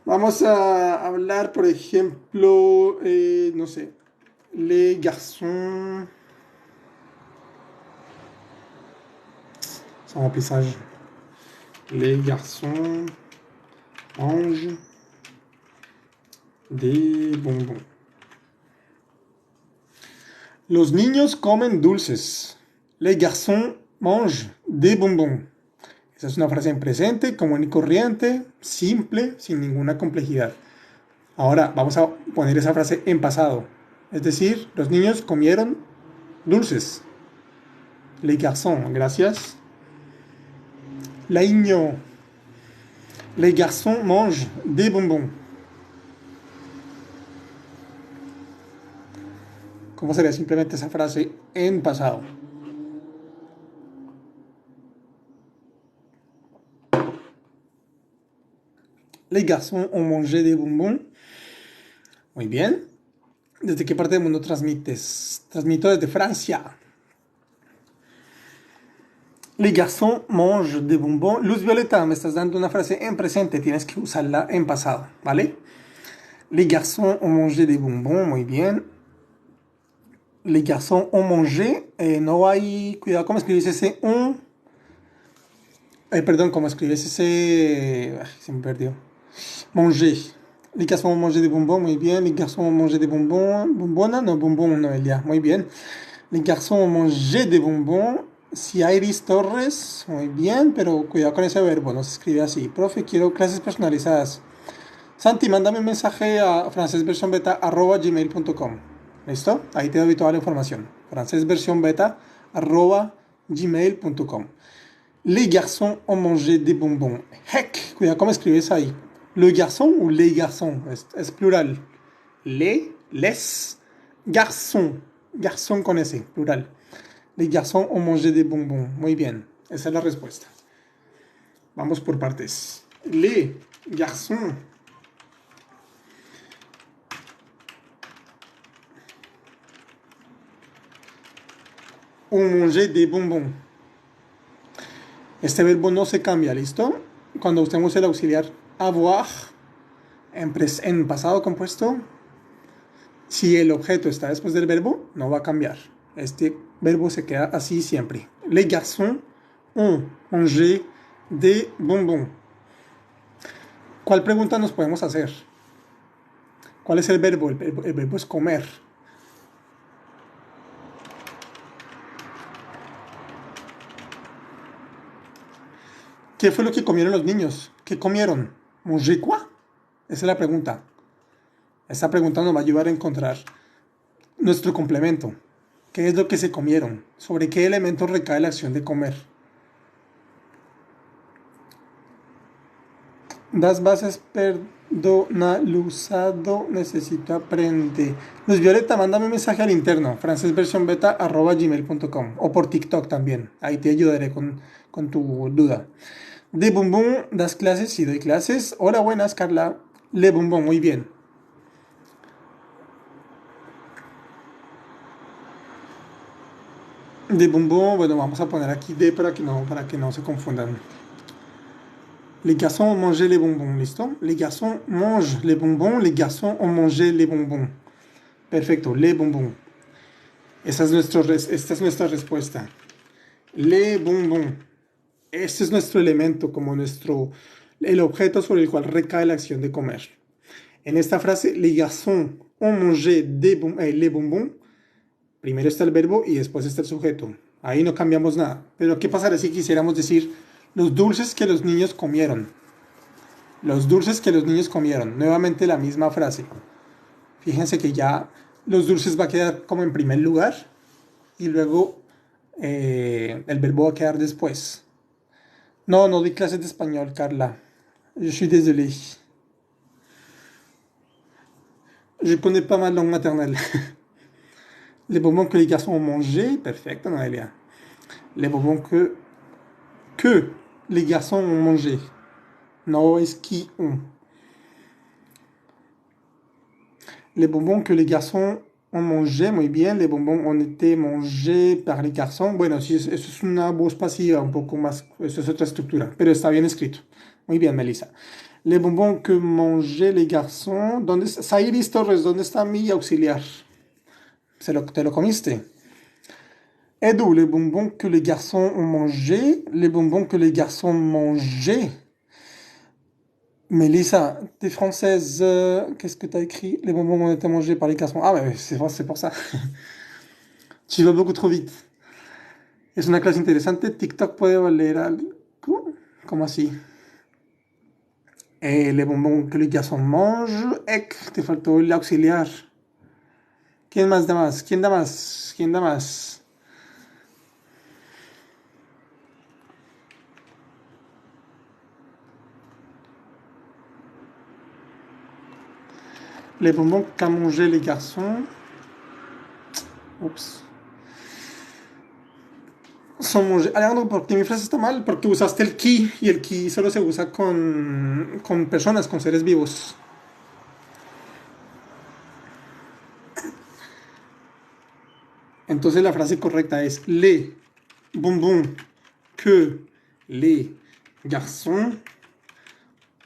Vamos a hablar, por ejemplo, no sé, les garçons. Sans remplissage. Les garçons mangent des bonbons. Los niños comen dulces. Les garçons mangent des bonbons. Esa es una frase en presente, común y corriente, simple, sin ninguna complejidad. Ahora vamos a poner esa frase en pasado. Es decir, los niños comieron dulces. Les garçons, gracias. Laigno. Les garçons mangent des bonbons. ¿Cómo sería simplemente esa frase en pasado? Les garçons ont mangé des bonbons. Muy bien. ¿Desde qué parte del mundo transmites? Transmito desde Francia. Les garçons mangent des bonbons. Luz Violeta, me estás dando una frase en presente. Tienes que usarla en pasado, ¿vale? Les garçons ont mangé des bonbons. Muy bien. Les garçons ont mangé. No hay... Cuidado cómo escribes ese un. Perdón, cómo escribes ese... Ay, se me perdió. Manger. Les garçons ont mangé des bonbons, muy bien. Les garçons ont mangé des bonbons. Bombona, no, bonbon, Noelia. Muy bien. Les garçons ont mangé des bonbons. Ciairis Torres, muy bien, pero cuidado con ese verbo, no se escribe así. Profe, quiero clases personalizadas. Santi, mándame un mensaje a francesversionbeta@gmail.com. ¿Listo? Ahí te doy toda la información. francesversionbeta@gmail.com. Les garçons ont mangé des bonbons. Heck, cuidado cómo escribes ahí. Le garçon ou les garçons, es plural. Les garçons. Garçon con S, plural. Les garçons ont mangé des bonbons. Muy bien, esa es la respuesta. Vamos por partes. Les garçons ont mangé des bonbons. Este verbo no se cambia, ¿listo? Cuando usemos el auxiliar avoir en pasado compuesto, si el objeto está después del verbo, no va a cambiar. Este verbo se queda así siempre. Les garçons ont mangé des bonbons. ¿Cuál pregunta nos podemos hacer? ¿Cuál es el verbo? El verbo es comer. ¿Qué fue lo que comieron los niños? ¿Qué comieron? ¿Manger quoi? Esa es la pregunta. Esta pregunta nos va a ayudar a encontrar nuestro complemento. ¿Qué es lo que se comieron? ¿Sobre qué elementos recae la acción de comer? Das bases perdona usado, necesito aprender. Luz Violeta, mándame un mensaje al interno, francesversionbeta@gmail.com o por TikTok también. Ahí te ayudaré con tu duda. De Bumbum, ¿das clases? Sí, doy clases. Hola, buenas, Carla. Le Bumbum, muy bien. De Bumbum, bueno, vamos a poner aquí de para que no se confundan. Les garçons ont mangé les bonbons, ¿listo? Les garçons mangent les bonbons, les garçons ont mangé les bonbons. Perfecto, les bonbons. Esta es nuestra respuesta. Les bonbons. Este es nuestro elemento, como el objeto sobre el cual recae la acción de comer. En esta frase, les garçons ont mangé les bonbons. Primero está el verbo y después está el sujeto. Ahí no cambiamos nada. Pero ¿qué pasaría si quisiéramos decir los dulces que los niños comieron? Los dulces que los niños comieron. Nuevamente la misma frase. Fíjense que ya los dulces va a quedar como en primer lugar y luego el verbo va a quedar después. No, no di clases de español, Carla. Je suis désolé. Je connais pas ma langue maternelle. Les bonbons que les garçons ont mangé, perfecto, Noelia. Les bonbons que les garçons ont mangé. No es qui ont. Les bonbons que les garçons ont mangé, muy bien. Les bonbons ont été mangés par les garçons. Bueno, sí, eso es una voz pasiva, un poco más, eso es otra estructura, pero está bien escrito. Muy bien, Melissa. Les bonbons que mangeaient les garçons. ¿Dónde está? Sairis Torres, ¿dónde está mi auxiliar? ¿Te lo comiste? Edu, les bonbons que les garçons ont mangé. Les bonbons que les garçons mangeaient. Mélissa, t'es française, qu'est-ce que t'as écrit? Les bonbons ont été mangés par les garçons. Ah ouais, c'est pour ça. Tu vas beaucoup trop vite. Es una clase interesante. TikTok puede valer algo. ¿Cómo así? Les bonbons que les garçons mangent. Te faltó el auxiliar. ¿Quién más da más? ¿Quién da más? ¿Quién da más? Les bonbons qu'a mangé les garçons. Ups. Son mangés. Alejandro, ¿por qué mi frase está mal? Porque usaste el qui y el qui solo se usa con personas, con seres vivos. Entonces la frase correcta es les bonbons que les garçons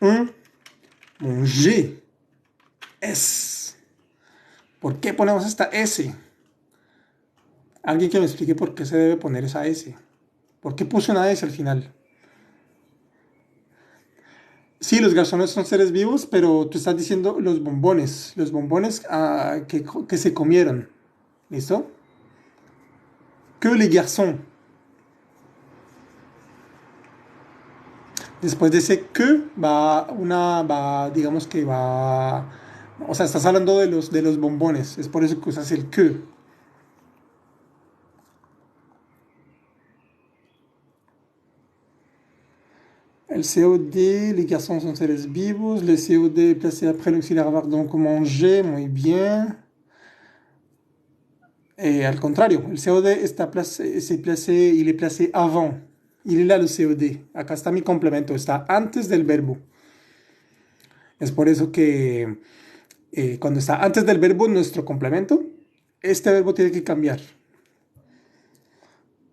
ont mangé. Es. ¿Por qué ponemos esta S? Alguien que me explique por qué se debe poner esa S. ¿Por qué puse una S al final? Sí, los garzones son seres vivos, pero tú estás diciendo los bombones que se comieron. ¿Listo? Que les garçons. Después de ese que digamos que va, o sea, estás hablando de los bombones, es por eso que usas el que. El COD, les garçons son seres vivos, le COD placé après l'auxiliaire avoir donc manger, muy bien. Al contrario, el COD il est placé avant. Il est là le COD. Acá está mi complemento, está antes del verbo. Es por eso que cuando está antes del verbo nuestro complemento, este verbo tiene que cambiar.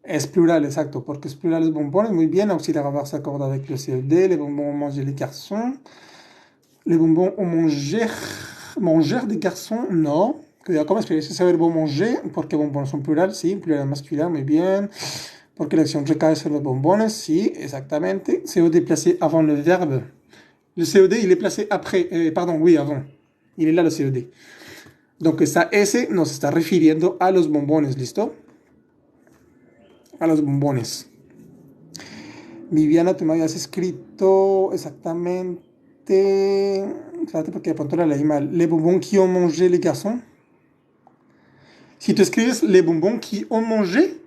Es plural, exacto, porque es plural los bombones. Muy bien, auxiliaire avoir s'accorde avec le COD. Les bonbons ont mangé les garçons. Les bonbons ont mangé. Manger des garçons, no. Cuidado cómo escribís ese verbo manger, porque bombones son plural, sí, plural masculin, muy bien. Porque la acción recae sur los bombones, sí, exactamente. COD placé avant le verbe. Le COD, il est placé après, pardon, oui, avant. Il est là le COD. Donc esta S nos está refiriendo a los bombones, ¿listo? A los bombones. Viviana, tú me habías escrito exactamente. Espérate porque de pronto la leí mal. Les bonbons qui ont mangé les garçons. Si tú escribes les bonbons qui ont mangé,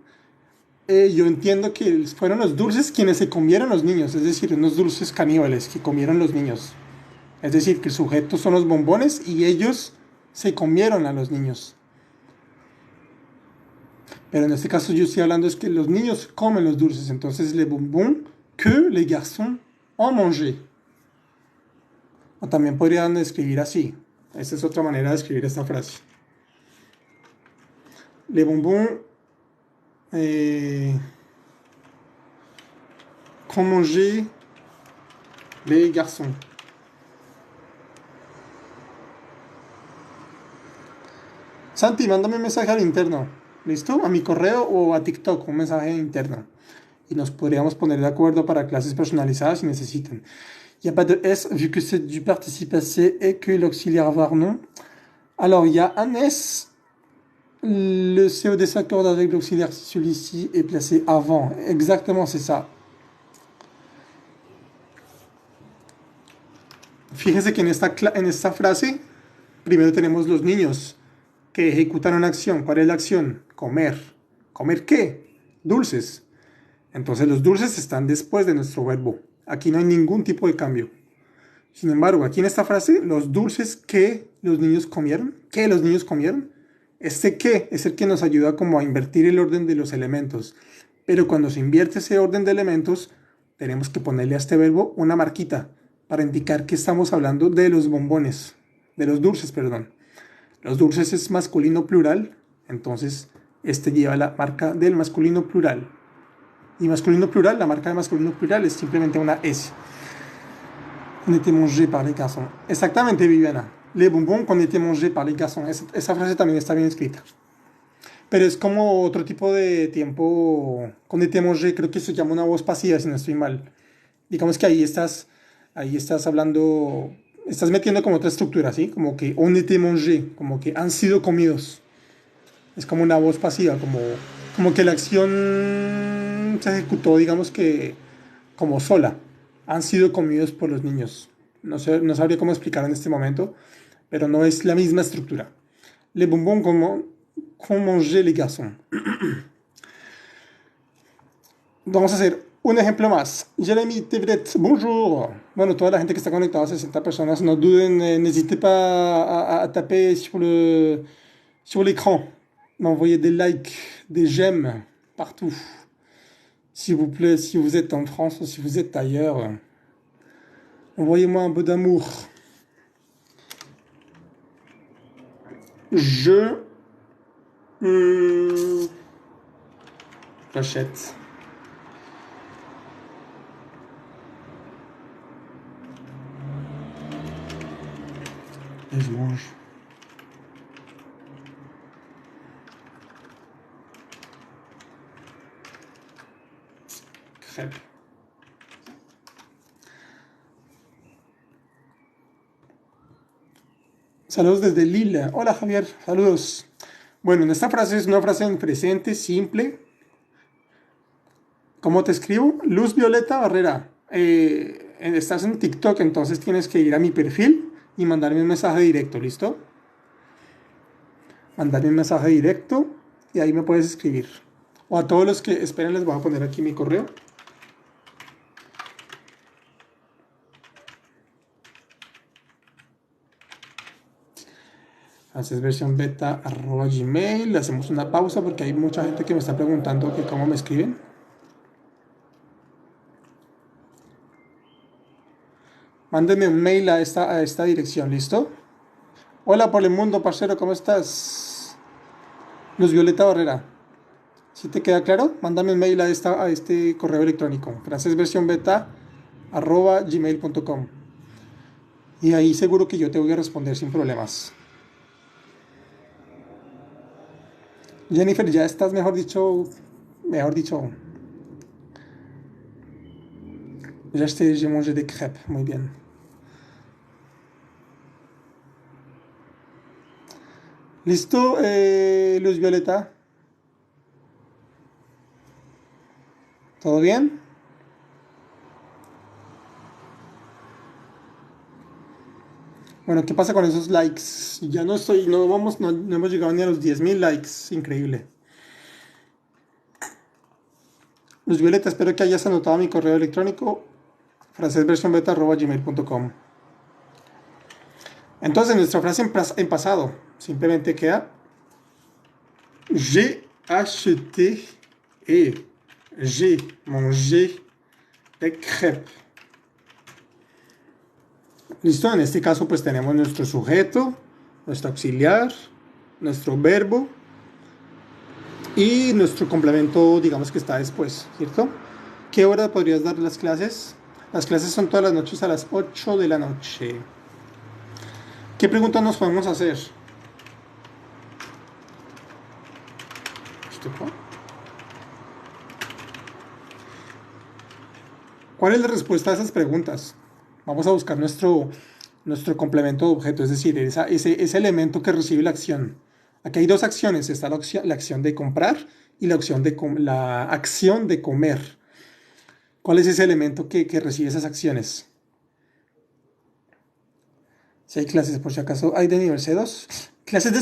yo entiendo que fueron los dulces quienes se comieron los niños, es decir, unos dulces caníbales que comieron los niños. Es decir, que el sujeto son los bombones y ellos se comieron a los niños. Pero en este caso yo estoy hablando es que los niños comen los dulces, entonces les bonbons que les garçons ont mangé. O también podrían escribir así. Esta es otra manera de escribir esta frase. Les bonbons qu'ont mangé les garçons. Santi, mándame un mensaje al interno. ¿Listo? A mi correo o a TikTok, un mensaje interno. Y nos podríamos poner de acuerdo para clases personalizadas si necesitan. Il n'y a pas de S vu que c'est du participe passé et que l'auxiliaire avoir non. Alors, il y a un S. Le COD s'accorde avec l'auxiliaire si celui-ci est placé avant. Exactement, c'est ça. Fíjense que en esta frase, primero tenemos los niños que ejecutan una acción. ¿Cuál es la acción? Comer. ¿Comer qué? Dulces. Entonces los dulces están después de nuestro verbo. Aquí no hay ningún tipo de cambio. Sin embargo, aquí en esta frase, los dulces que los niños comieron, este que es el que nos ayuda como a invertir el orden de los elementos. Pero cuando se invierte ese orden de elementos, tenemos que ponerle a este verbo una marquita para indicar que estamos hablando de los bombones, de los dulces, perdón. Los dulces es masculino plural, entonces este lleva la marca del masculino plural. Y masculino plural, la marca de masculino plural es simplemente una S. On était mangé par les garçons. Exactamente, Viviana. Les bonbons qu'on était mangé par les garçons. Esa frase también está bien escrita. Pero es como otro tipo de tiempo. Con était mangé, creo que se llama una voz pasiva, si no estoy mal. Digamos que ahí estás hablando, estás metiendo como otra estructura, ¿sí? Como que on était mangé, como que han sido comidos. Es como una voz pasiva, como que la acción se ejecutó, digamos que como sola. Han sido comidos por los niños. No sé, no sabría cómo explicar en este momento, pero no es la misma estructura. Les bonbons qu'ont mangé les garçons. Vamos a hacer un ejemplo más. Jeremy Tebret, bonjour. Bueno, toda la gente que está conectada, 60 personas, no duden, n'hésitez pas à taper sur l'écran, m'envoyer des likes, des j'aime partout. S'il vous plaît, si vous êtes en France ou si vous êtes ailleurs, envoyez-moi un peu d'amour. Je j'achète. Et je mange. Crêpe. Saludos desde Lille. Hola Javier, saludos. Bueno, en esta frase es una frase en presente simple. ¿Cómo te escribo? Luz Violeta Barrera. Estás en TikTok, entonces tienes que ir a mi perfil y mandarme un mensaje directo, ¿listo? Mandarme un mensaje directo y ahí me puedes escribir. O a todos los que esperen les voy a poner aquí mi correo. Haces versión beta @gmail. Le hacemos una pausa porque hay mucha gente que me está preguntando que cómo me escriben. Mándenme un mail a esta dirección, ¿listo? Hola por el mundo, parcero, ¿cómo estás? Luz Violeta Barrera. ¿Sí te queda claro? Mándame un mail a este correo electrónico, francesversiónbeta@gmail.com. Y ahí seguro que yo te voy a responder sin problemas. Jennifer, ya estás, mejor dicho. J'ai mangé des crêpes, muy bien. ¿Listo, Luz Violeta? ¿Todo bien? Bueno, ¿qué pasa con esos likes? Ya no estoy, no vamos, no hemos llegado ni a los 10.000 likes. Increíble. Luz Violeta, espero que hayas anotado mi correo electrónico frasesversionbeta@gmail.com. Entonces, nuestra frase en pasado simplemente queda j'ai acheté et j'ai mangé des crêpes. Listo, en este caso pues tenemos nuestro sujeto, nuestro auxiliar, nuestro verbo y nuestro complemento, digamos que está después, ¿cierto? ¿Qué hora podrías dar las clases? Las clases son todas las noches a las 8 de la noche. ¿Qué preguntas nos podemos hacer? ¿Cuál es la respuesta a esas preguntas? Vamos a buscar nuestro complemento de objeto, es decir, ese elemento que recibe la acción. Aquí hay dos acciones, está la acción de comprar y la acción de comer. ¿Cuál es ese elemento que recibe esas acciones? Si hay clases, por si acaso, ¿hay de nivel C2? ¿Clases de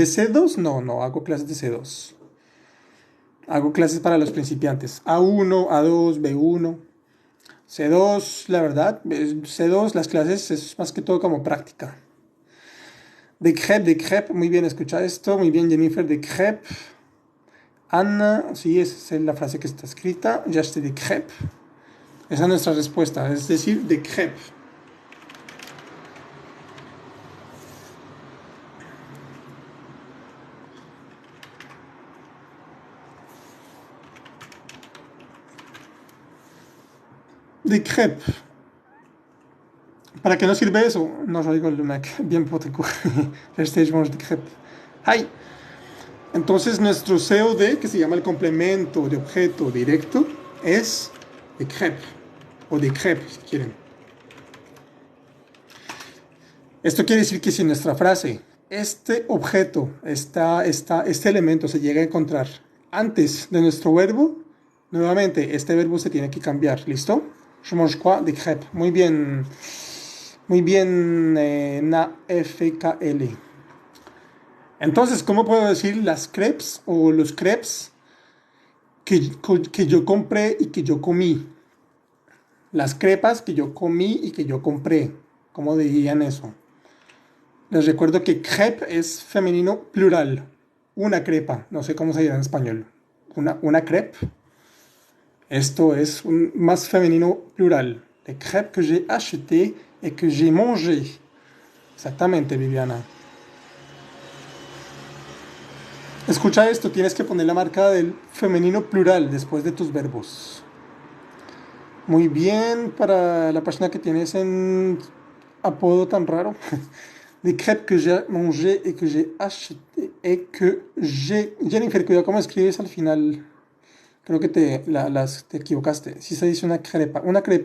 C2? No, no hago clases de C2. Hago clases para los principiantes. A1, A2, B1. C2, la verdad, C2, las clases es más que todo como práctica. De crêpe, muy bien, escucha esto, muy bien, Jennifer, de crêpe. Anna, sí, esa es la frase que está escrita, j'acheté de crêpe. Esa es nuestra respuesta, es decir, de crêpe. De crêpe. ¿Para qué nos sirve eso? No, je rigole, le mec. Bien pour tes cours. Je mange de crêpe. ¡Ay! Entonces nuestro COD, que se llama el complemento de objeto directo, es de crêpe. O de crêpe, si quieren. Esto quiere decir que si en nuestra frase este objeto, este elemento se llega a encontrar antes de nuestro verbo, nuevamente este verbo se tiene que cambiar. ¿Listo? Je mange quoi de crêpe. Muy bien. Muy bien, NaFKL. Entonces, ¿cómo puedo decir las crepes o los crepes que yo compré y que yo comí? Las crepas que yo comí y que yo compré. ¿Cómo dirían eso? Les recuerdo que crepe es femenino plural. Una crepa. No sé cómo se dirá en español. Una crepe. Esto es un más femenino plural. Les crêpes que j'ai acheté et que j'ai mangé. Exactamente, Viviana. Escucha esto, tienes que poner la marca del femenino plural después de tus verbos. Muy bien para la página que tienes en apodo tan raro. Des crêpes que j'ai mangé et que j'ai acheté et que j'ai... Jennifer, cuidado cómo escribes al final. Creo que te equivocaste. Si se dice una crepa,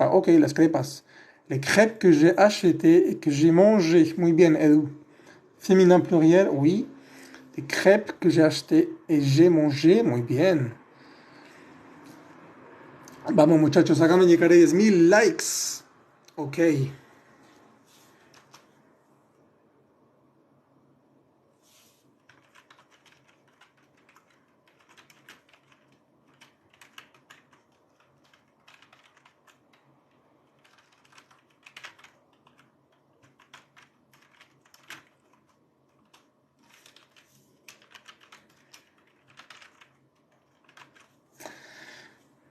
ok, las crepas. Les crêpes que j'ai acheté et que j'ai mangé. Muy bien, Edu. Féminin pluriel, oui. Des crêpes que j'ai acheté et j'ai mangé. Muy bien. Vamos, muchachos, háganme llegar a 10.000 likes. Ok.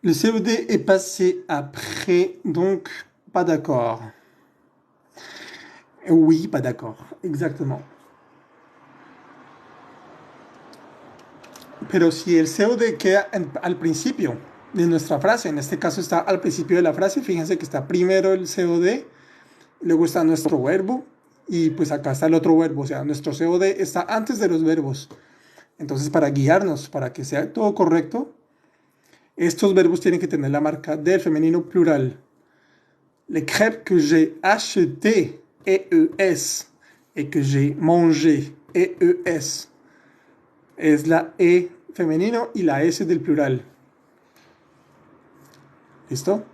Le COD est passé après, donc pas d'accord. Oui, pas d'accord, exactement. Pero si el COD queda al principio de nuestra frase, en este caso está al principio de la frase, fíjense que está primero el COD, luego está nuestro verbo y pues acá está el otro verbo, o sea, nuestro COD está antes de los verbos. Entonces, para guiarnos, para que sea todo correcto, estos verbos tienen que tener la marca del femenino plural. Les crêpes que j'ai acheté, EES, et que j'ai mangé, EES, es la E femenino y la S del plural. ¿Listo?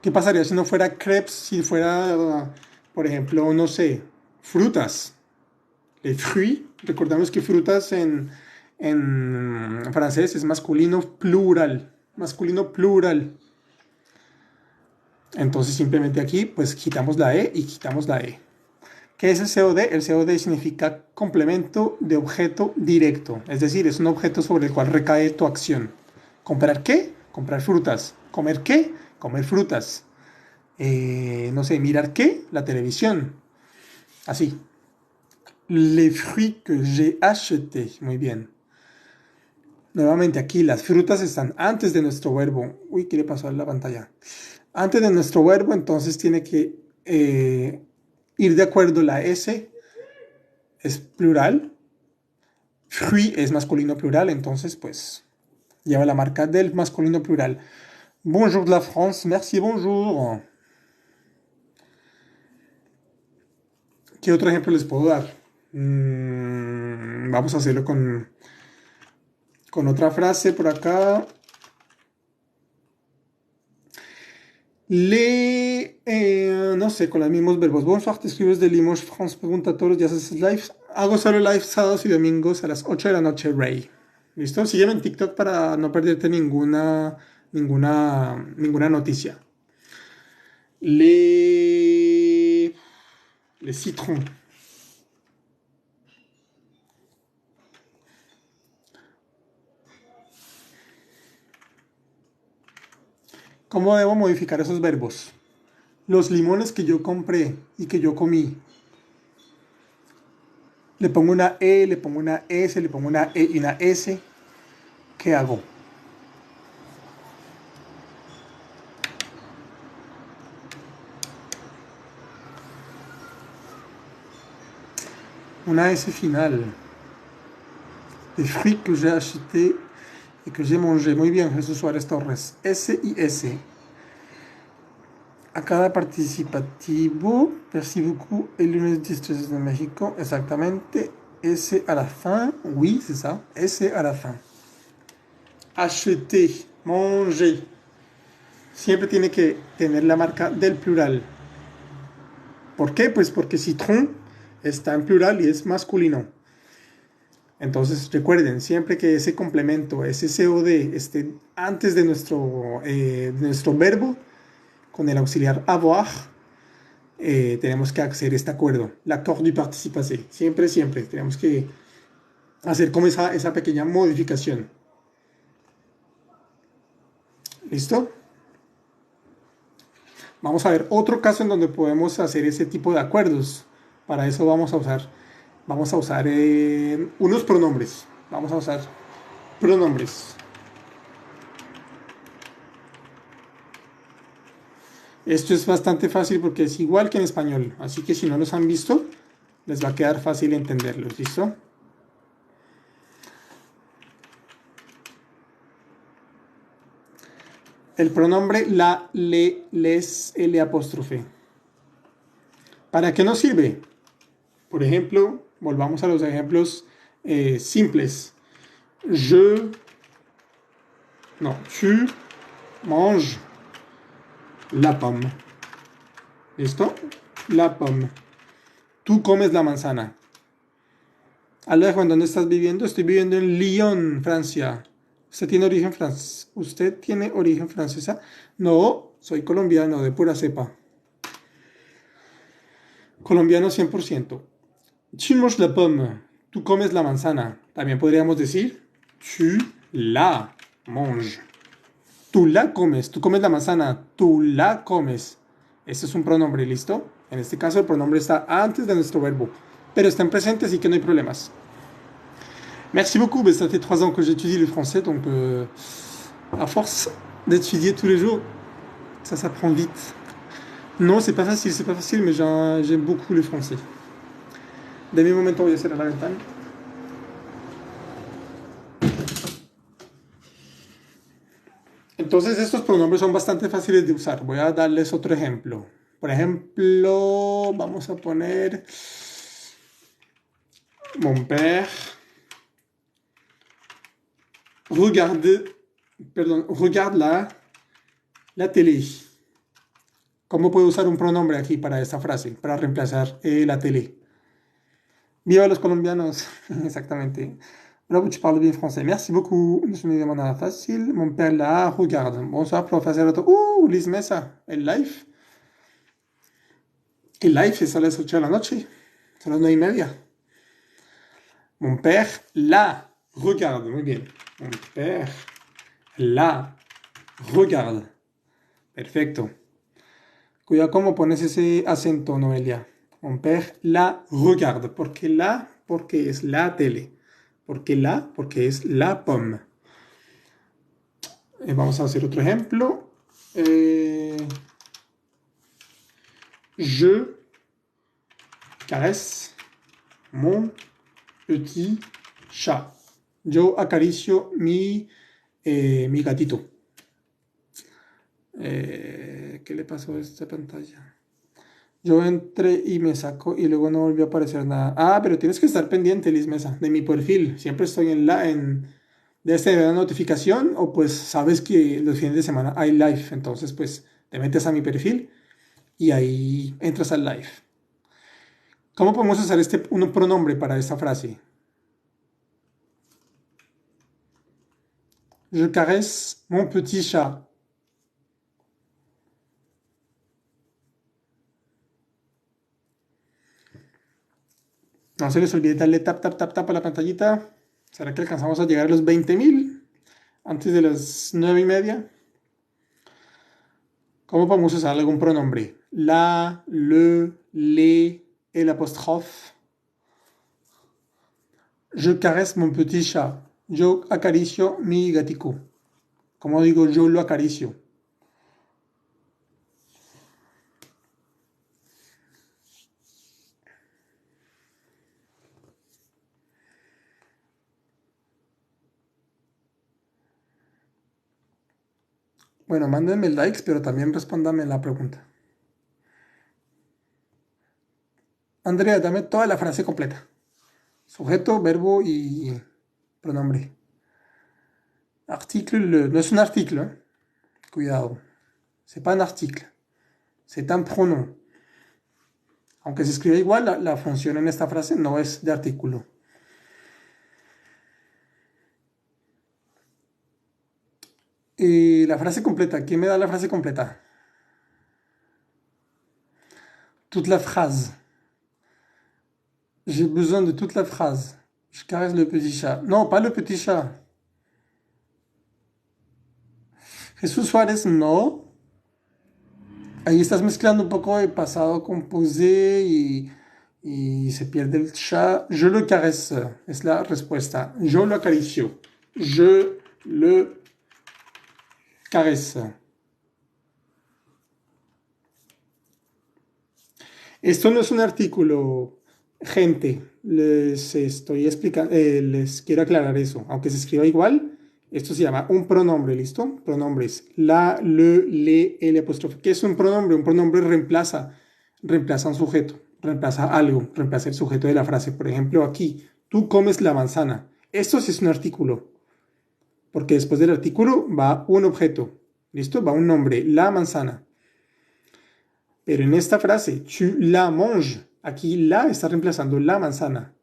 ¿Qué pasaría si no fuera crepes, si fuera, por ejemplo, no sé, frutas. Les fruits, recordamos que frutas en francés es masculino plural. Masculino plural. Entonces simplemente aquí pues quitamos la E y quitamos la E. ¿Qué es el COD? El COD significa complemento de objeto directo. Es decir, es un objeto sobre el cual recae tu acción. ¿Comprar qué? Comprar frutas. ¿Comer qué? Comer frutas. No sé, mirar qué? La televisión. Así. Les fruits que j'ai achetés. Muy bien. Nuevamente aquí las frutas están antes de nuestro verbo. Uy, ¿qué le pasó a la pantalla? Antes de nuestro verbo, entonces tiene que ir de acuerdo. La S es plural. Fruit es masculino plural, entonces pues lleva la marca del masculino plural. Bonjour de la France, merci, bonjour. ¿Qué otro ejemplo les puedo dar? Vamos a hacerlo con otra frase por acá. No sé, con los mismos verbos. Bonsoir, te escribes de Limoges, France. Pregunta todos los días, ¿haces lives? Hago solo lives sábados y domingos a las 8 de la noche, Ray. ¿Listo? Sígueme en TikTok para no perderte ninguna noticia. Les citrons. ¿Cómo debo modificar esos verbos? Los limones que yo compré y que yo comí. Le pongo una E, le pongo una S, le pongo una E y una S. ¿Qué hago? Una S final. Les fruits que j'ai achetés y que j'ai mangé. Muy bien, Jesús Suárez Torres. S y S. A cada participativo. Merci beaucoup. El lunes 10 de México. Exactamente. S à la fin. Oui, c'est ça. S à la fin. Acheter. Manger. Siempre tiene que tener la marca del plural. ¿Por qué? Pues porque citron está en plural y es masculino. Entonces recuerden, siempre que ese complemento, ese COD esté antes de nuestro verbo, con el auxiliar avoir, tenemos que hacer este acuerdo, l'accord du participe passé. Siempre, siempre tenemos que hacer como esa pequeña modificación. ¿Listo? Vamos a ver otro caso en donde podemos hacer ese tipo de acuerdos. Para eso vamos a usar unos pronombres. Vamos a usar pronombres. Esto es bastante fácil porque es igual que en español. Así que si no los han visto, les va a quedar fácil entenderlos. ¿Listo? El pronombre la, le, les, l apóstrofe. ¿Para qué nos sirve? Por ejemplo, volvamos a los ejemplos simples. Tu manges la pomme. ¿Listo? La pomme. Tú comes la manzana. Alejo, ¿en dónde estás viviendo? Estoy viviendo en Lyon, Francia. ¿Usted tiene origen francés? ¿Usted tiene origen francesa? No, soy colombiano, de pura cepa. Colombiano 100%. Tu manges la pomme. Tú comes la manzana. También podríamos decir tu la manges. Tú la comes. Tú comes la manzana. Tú la comes. Este es un pronombre, ¿listo? En este caso el pronombre está antes de nuestro verbo, pero está en presente, así que no hay problemas. Merci beaucoup. Ça fait 3 ans que j'étudie le français, donc à force d'étudier tous les jours, ça s'apprend vite. Non, c'est pas facile, mais j'aime beaucoup le français. De mi momento voy a cerrar la ventana. Entonces estos pronombres son bastante fáciles de usar. Voy a darles otro ejemplo. Por ejemplo, vamos a poner mon père regarde la télé. ¿Cómo puedo usar un pronombre aquí para esta frase? Para reemplazar la tele. Viva los colombianos, exactamente. Bravo, tu parles bien français. Merci beaucoup. Je me demande nada fácil. Mon père la regarde. Bonsoir, profesor. Liz Mesa, el live. El live es a las 8 de la noche. Son las 9:30. Mon père la regarde. Muy bien. Mon père la regarde. Perfecto. Cuidado cómo pones ese acento, Noelia. Mon père la regarde. ¿Por qué la? Porque es la tele. ¿Por qué la? Porque es la pomme. Vamos a hacer otro ejemplo. Je caresse mon petit chat. Yo acaricio mi gatito. ¿Qué le pasó a esta pantalla? Yo entré y me saco y luego no volvió a aparecer nada. Ah, pero tienes que estar pendiente, Liz Mesa, de mi perfil. Siempre estoy de esta notificación o pues sabes que los fines de semana hay live. Entonces pues te metes a mi perfil y ahí entras al live. ¿Cómo podemos usar un pronombre para esta frase? Je caresse mon petit chat. No se les olvide darle tap, tap, tap, tap a la pantallita. ¿Será que alcanzamos a llegar a los 20.000 antes de las 9:30? ¿Cómo podemos usar algún pronombre? La, le, les, el apóstrofe. Je caresse mon petit chat. Yo acaricio mi gatico. ¿Cómo digo yo lo acaricio? Bueno, mándenme likes, pero también respóndanme la pregunta. Andrea, dame toda la frase completa. Sujeto, verbo y pronombre. Article, no es un artículo, ¿eh? Cuidado. C'est pas un article. C'est un pronom. Aunque se escribe igual, la función en esta frase no es de artículo. Y la frase completa. ¿Quién me da la frase completa? Toute la phrase. J'ai besoin de toute la phrase. Je caresse le petit chat. Non, pas le petit chat. Jesús Suárez, no. Ahí estás mezclando un poco de pasado con posé y se pierde el chat. Je le caresse. Es la respuesta. Yo lo acaricio. Je le caresse. Esto no es un artículo, gente. Les estoy explicando, les quiero aclarar eso. Aunque se escriba igual, esto se llama un pronombre, ¿listo? Pronombres. La, le, el apóstrofe. ¿Qué es un pronombre? Un pronombre reemplaza un sujeto, reemplaza algo, reemplaza el sujeto de la frase. Por ejemplo, aquí, tú comes la manzana. Esto sí es un artículo, porque después del artículo va un objeto, ¿listo? Va un nombre, la manzana. Pero en esta frase, tu la manges, aquí la está reemplazando la manzana.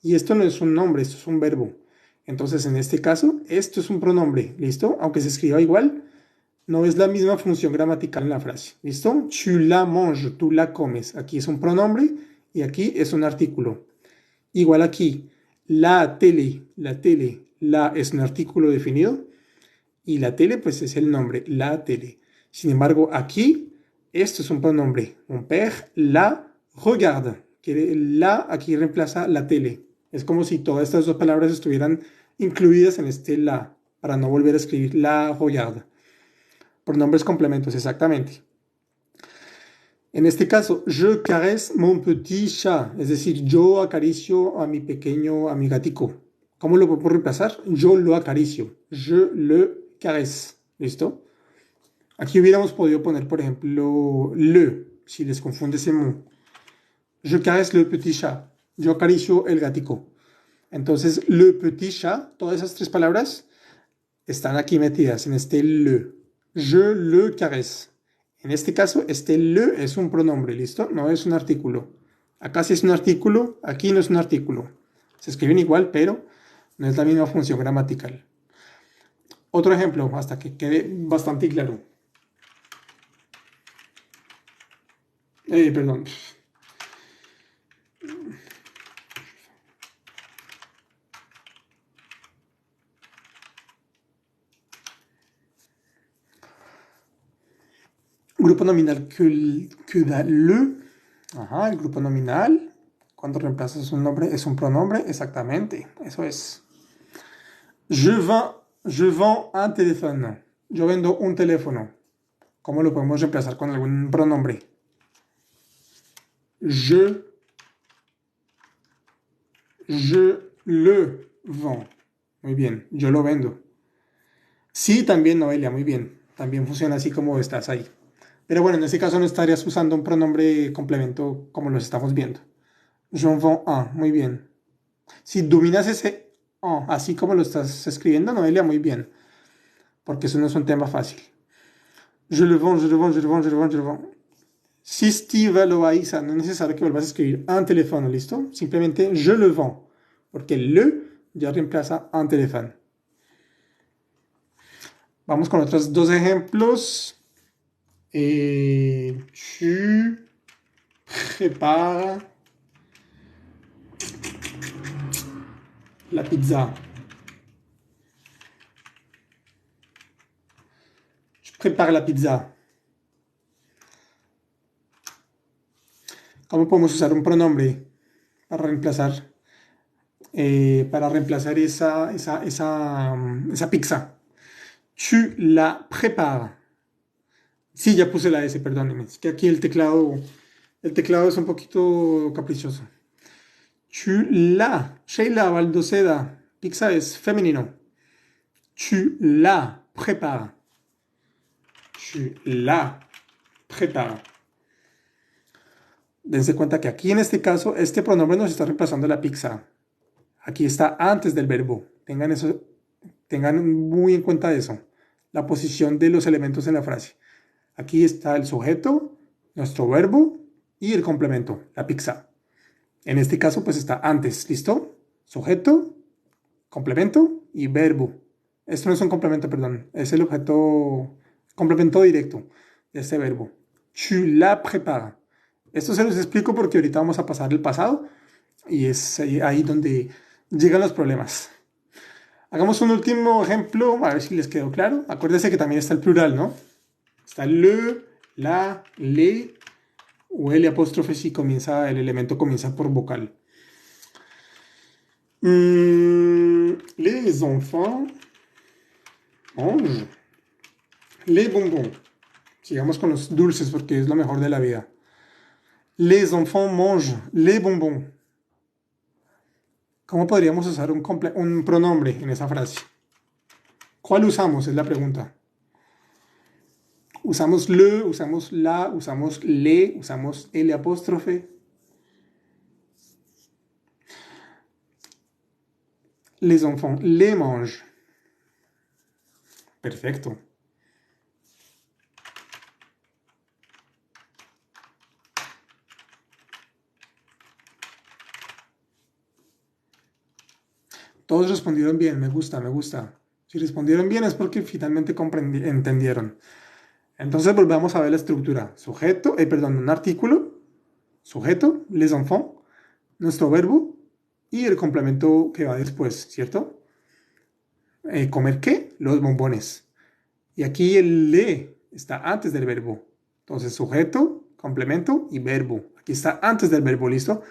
Y esto no es un nombre, esto es un verbo. Entonces, en este caso, esto es un pronombre, ¿listo? Aunque se escriba igual, no es la misma función gramatical en la frase, ¿listo? Tu la manges, tú la comes. Aquí es un pronombre y aquí es un artículo. Igual aquí, la tele, la es un artículo definido y la tele pues es el nombre, la tele. Sin embargo, aquí, esto es un pronombre. Mon père la regarde. La aquí reemplaza la tele. Es como si todas estas dos palabras estuvieran incluidas en este la, para no volver a escribir la regarde. Pronombres complementos, exactamente. En este caso, je caresse mon petit chat, es decir, yo acaricio a mi pequeño, a mi gatico. ¿Cómo lo puedo reemplazar? Yo lo acaricio. Je le caresse. ¿Listo? Aquí hubiéramos podido poner, por ejemplo, le, si les confunde ese mot. Je caresse le petit chat. Yo acaricio el gatico. Entonces, le petit chat, todas esas tres palabras están aquí metidas en este le. Je le caresse. En este caso, este le es un pronombre, ¿listo? No es un artículo. Acá sí es un artículo, aquí no es un artículo. Se escriben igual, pero no es la misma función gramatical. Otro ejemplo, hasta que quede bastante claro. Perdón. Grupo nominal que da le. Ajá, el grupo nominal. Cuando reemplazas un nombre es un pronombre. Exactamente, eso es. Je vends un téléphone. Yo vendo un teléfono. ¿Cómo lo podemos reemplazar con algún pronombre? Je le vends. Muy bien, yo lo vendo. Sí, también, Noelia, muy bien. También funciona así como estás ahí. Pero bueno, en este caso no estarías usando un pronombre complemento como los estamos viendo. Je vends un, muy bien. Si dominas ese un, así como lo estás escribiendo, Noelia, muy bien. Porque eso no es un tema fácil. Je le vends, je le vends, je le vends, je le vends, je le vends. Si Steve lo avisa, no es necesario que vuelvas a escribir un teléfono, ¿listo? Simplemente je le vends. Porque le ya reemplaza un teléfono. Vamos con otros dos ejemplos. Tu prépares la pizza. Je prépare la pizza. ¿Cómo podemos usar un pronombre para reemplazar esa pizza? Tu la prépares. Sí, ya puse la S, perdónenme. Es que aquí el teclado es un poquito caprichoso. Tu la, Sheila Baldoceda. Pizza es femenino. Tu la prépares. Tu la prépares. Dense cuenta que aquí en este caso, este pronombre nos está reemplazando la pizza. Aquí está antes del verbo. Tengan muy en cuenta eso. La posición de los elementos en la frase. Aquí está el sujeto, nuestro verbo y el complemento, la pizza. En este caso, pues está antes, ¿listo? Sujeto, complemento y verbo. Esto no es un complemento, perdón. Es el objeto, complemento directo de este verbo. Tu la prépares. Esto se los explico porque ahorita vamos a pasar el pasado y es ahí donde llegan los problemas. Hagamos un último ejemplo, a ver si les quedó claro. Acuérdense que también está el plural, ¿no? Está le, la, le o el apóstrofe si el elemento comienza por vocal. Les enfants mangent les bonbons. Sigamos con los dulces porque es lo mejor de la vida. Les enfants mangent les bonbons. ¿Cómo podríamos usar un pronombre en esa frase? ¿Cuál usamos? Es la pregunta. Usamos le, usamos la, usamos le, usamos el apóstrofe. Les enfants les mangent. Perfecto. Todos respondieron bien, me gusta, me gusta. Si respondieron bien es porque finalmente entendieron. Entonces volvamos a ver la estructura. Sujeto, perdón, un artículo, sujeto, les enfants, nuestro verbo y el complemento que va después, ¿cierto? ¿Comer qué? Los bombones. Y aquí el le está antes del verbo. Entonces sujeto, complemento y verbo. Aquí está antes del verbo, ¿listo?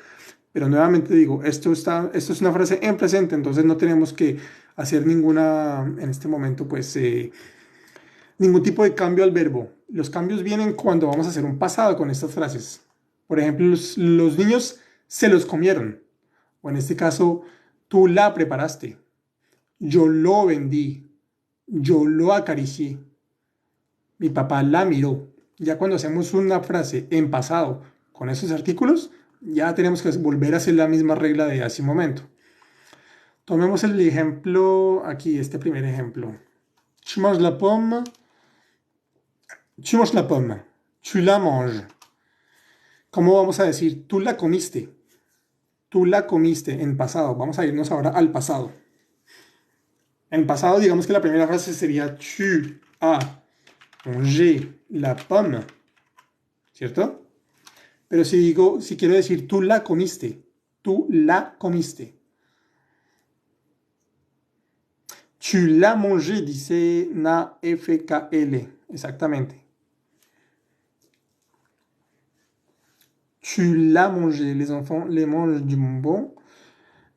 Pero nuevamente digo, esto es una frase en presente, entonces no tenemos que hacer en este momento, pues, ningún tipo de cambio al verbo. Los cambios vienen cuando vamos a hacer un pasado con estas frases. Por ejemplo, los niños se los comieron. O en este caso, tú la preparaste. Yo lo vendí. Yo lo acaricié. Mi papá la miró. Ya cuando hacemos una frase en pasado con esos artículos, ya tenemos que volver a hacer la misma regla de hace un momento. Tomemos el ejemplo aquí, este primer ejemplo. Tu manges la pomme. Tu manges la pomme. Tu la manges. ¿Cómo vamos a decir tú la comiste? Tú la comiste en pasado. Vamos a irnos ahora al pasado. En pasado, digamos que la primera frase sería tu as mangé la pomme, ¿cierto? Pero si digo, si quiero decir tú la comiste, tú la comiste. Tu l'as mangé, dice NAFKL, exactamente. Tu l'as mangé, les enfants les mangent du bonbon.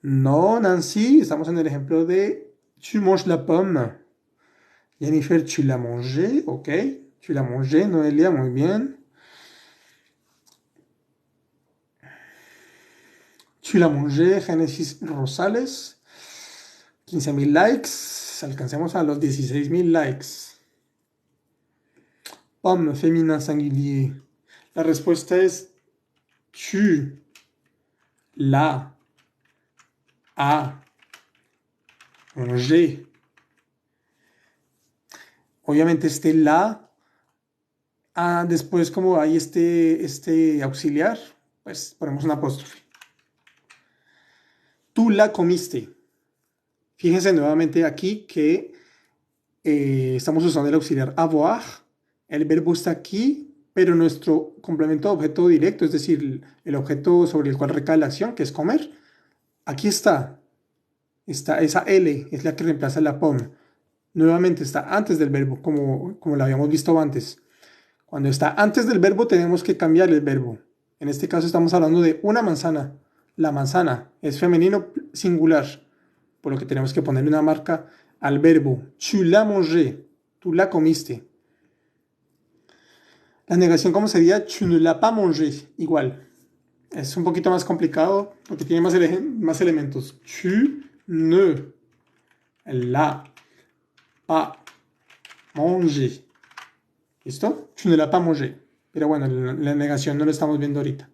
No, Nancy, estamos en el ejemplo de tu manges la pomme. Jennifer, tu l'as mangé, ok. Tu l'as mangé, Noelia, muy bien. Tu l'as mangé, Génesis Rosales. 15.000 likes. Alcancemos a los 16.000 likes. Pomme, féminin singulier. La respuesta es tu la a mangé. Obviamente este la, después como hay este auxiliar, pues ponemos un apóstrofe. Tú la comiste. Fíjense nuevamente aquí que estamos usando el auxiliar avoir. El verbo está aquí, pero nuestro complemento de objeto directo, es decir, el objeto sobre el cual recae la acción, que es comer, aquí está. Esa L es la que reemplaza la pomme. Nuevamente está antes del verbo, como lo habíamos visto antes. Cuando está antes del verbo tenemos que cambiar el verbo. En este caso estamos hablando de una manzana. La manzana es femenino singular, por lo que tenemos que ponerle una marca al verbo. Tu l'as mangé, tú la comiste. La negación, ¿cómo sería? Tu ne l'as pas mangé, igual. Es un poquito más complicado porque tiene más elementos. Tu ne l'as pas mangé. ¿Listo? Tu ne l'as pas mangé. Pero bueno, la negación no lo estamos viendo ahorita.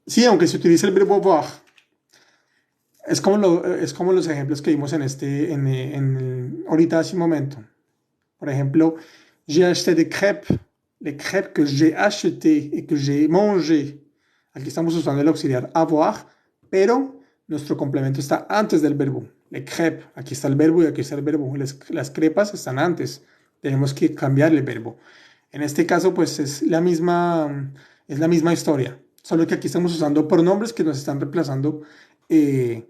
Sí, aunque se utiliza el verbo avoir. Es como los ejemplos que vimos ahorita hace un momento. Por ejemplo, j'ai acheté des crêpes. Les crêpes que j'ai acheté et que j'ai mangé. Aquí estamos usando el auxiliar avoir, pero nuestro complemento está antes del verbo. Les crêpes, aquí está el verbo y aquí está el verbo. Las crepas están antes. Tenemos que cambiar el verbo. En este caso, pues es la misma historia. Solo que aquí estamos usando pronombres que nos están reemplazando el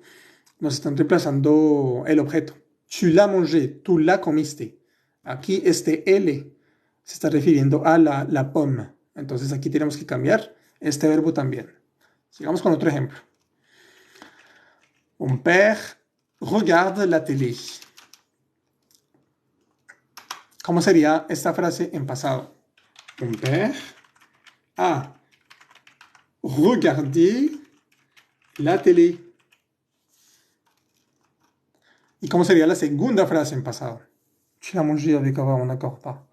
objeto. Tu l'as mangé, tú la comiste. Aquí este L se está refiriendo a la pomme. Entonces aquí tenemos que cambiar este verbo también. Sigamos con otro ejemplo. Mon père regarde la télé. ¿Cómo sería esta frase en pasado? Mon père a regardé la télé. ¿Y cómo sería la segunda frase en pasado? Tu l'as mangé avec avoir, on n'accorde pas.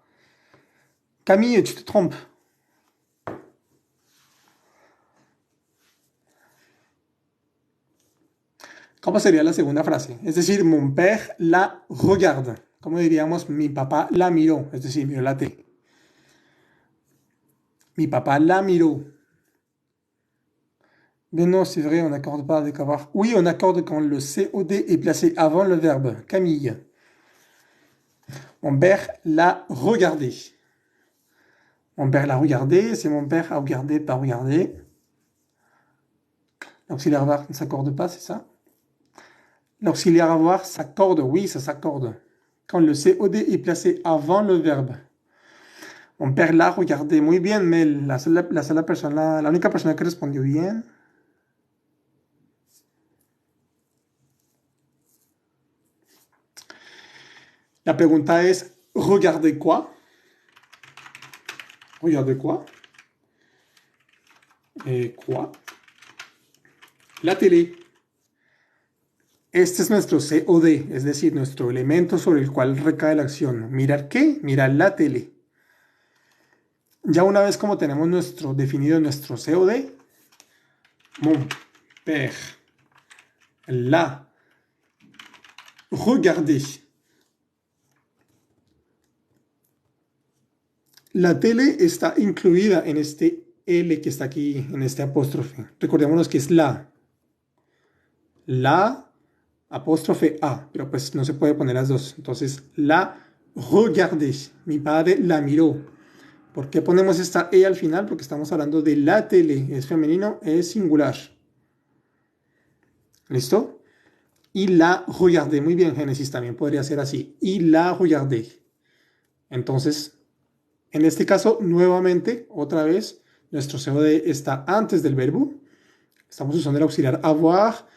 Camille, tu te trompes. ¿Cómo sería la segunda frase? Es decir, mon père la regarde. ¿Cómo diríamos? Mi papá la miró. Es decir, miró la tele. Mi papá la miró. Mais non, c'est vrai, on n'accorde pas avec avoir. Oui, on accorde quand le COD est placé avant le verbe. Camille. Mon père l'a regardé. Mon père l'a regardé, c'est mon père a regardé, pas regardé. L'auxiliaire avoir ne s'accorde pas, c'est ça? L'auxiliaire avoir s'accorde, oui, ça s'accorde. Quand le COD est placé avant le verbe. Mon père l'a regardé. Muy bien, Mel. La única persona que respondió bien. La pregunta es, ¿regardez quoi? ¿Regardez quoi? ¿Quoi? La télé. Este es nuestro COD, es decir, nuestro elemento sobre el cual recae la acción. ¿Mirar qué? Mirar la tele. Ya una vez como tenemos definido nuestro COD, mon père l'a regardé. La tele está incluida en este L que está aquí en este apóstrofe. Recordémonos que es la apóstrofe A, pero pues no se puede poner las dos. Entonces, la regardé. Mi padre la miró. ¿Por qué ponemos esta E al final? Porque estamos hablando de la tele. Es femenino, es singular. ¿Listo? Y la regardé. Muy bien, Génesis también podría ser así. Y la regardé. Entonces, en este caso, nuevamente, otra vez, nuestro COD está antes del verbo. Estamos usando el auxiliar avoir.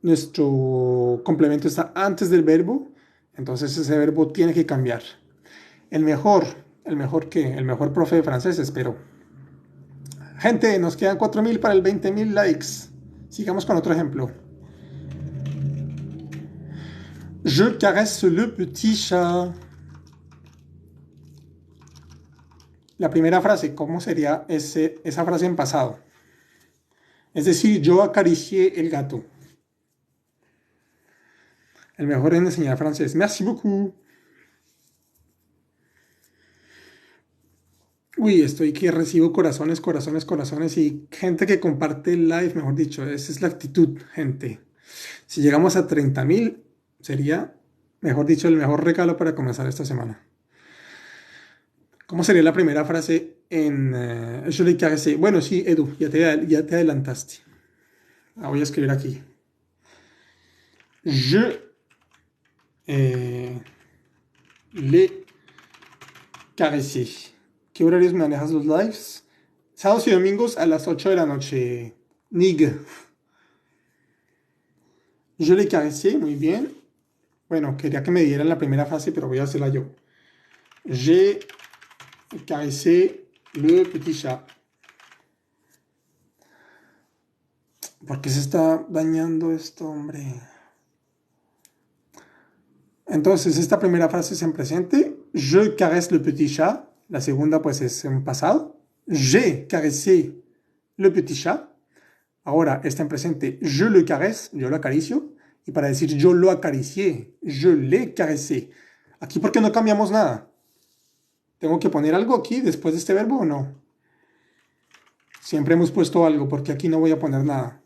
Nuestro complemento está antes del verbo. Entonces ese verbo tiene que cambiar. El mejor, el mejor profe de francés, espero. Gente, nos quedan 4.000 para el 20.000 likes. Sigamos con otro ejemplo. Je caresse le petit chat. La primera frase, ¿cómo sería esa frase en pasado? Es decir, yo acaricié el gato. El mejor en enseñar francés. Merci beaucoup. Uy, estoy que recibo corazones, corazones, corazones y gente que comparte el live, mejor dicho. Esa es la actitud, gente. Si llegamos a 30.000, sería, mejor dicho, el mejor regalo para comenzar esta semana. ¿Cómo sería la primera frase en Je l'ai caressé? Bueno, sí, Edu, ya te adelantaste. La voy a escribir aquí. Je l'ai caressé. ¿Qué horarios manejas los lives? Sábados y domingos a las 8 de la noche. Nig. Je l'ai caressé, muy bien. Bueno, quería que me dieran la primera frase, pero voy a hacerla yo. J'ai caressé le petit chat. ¿Por qué se está dañando esto, hombre? Entonces, esta primera frase es en presente. Je caresse le petit chat. La segunda, pues, es en pasado. J'ai caressé le petit chat. Ahora está en presente. Je le caresse. Yo lo acaricio. Y para decir yo lo acaricié, je l'ai caressé. Aquí, ¿por qué no cambiamos nada? ¿Tengo que poner algo aquí después de este verbo o no? Siempre hemos puesto algo, porque aquí no voy a poner nada.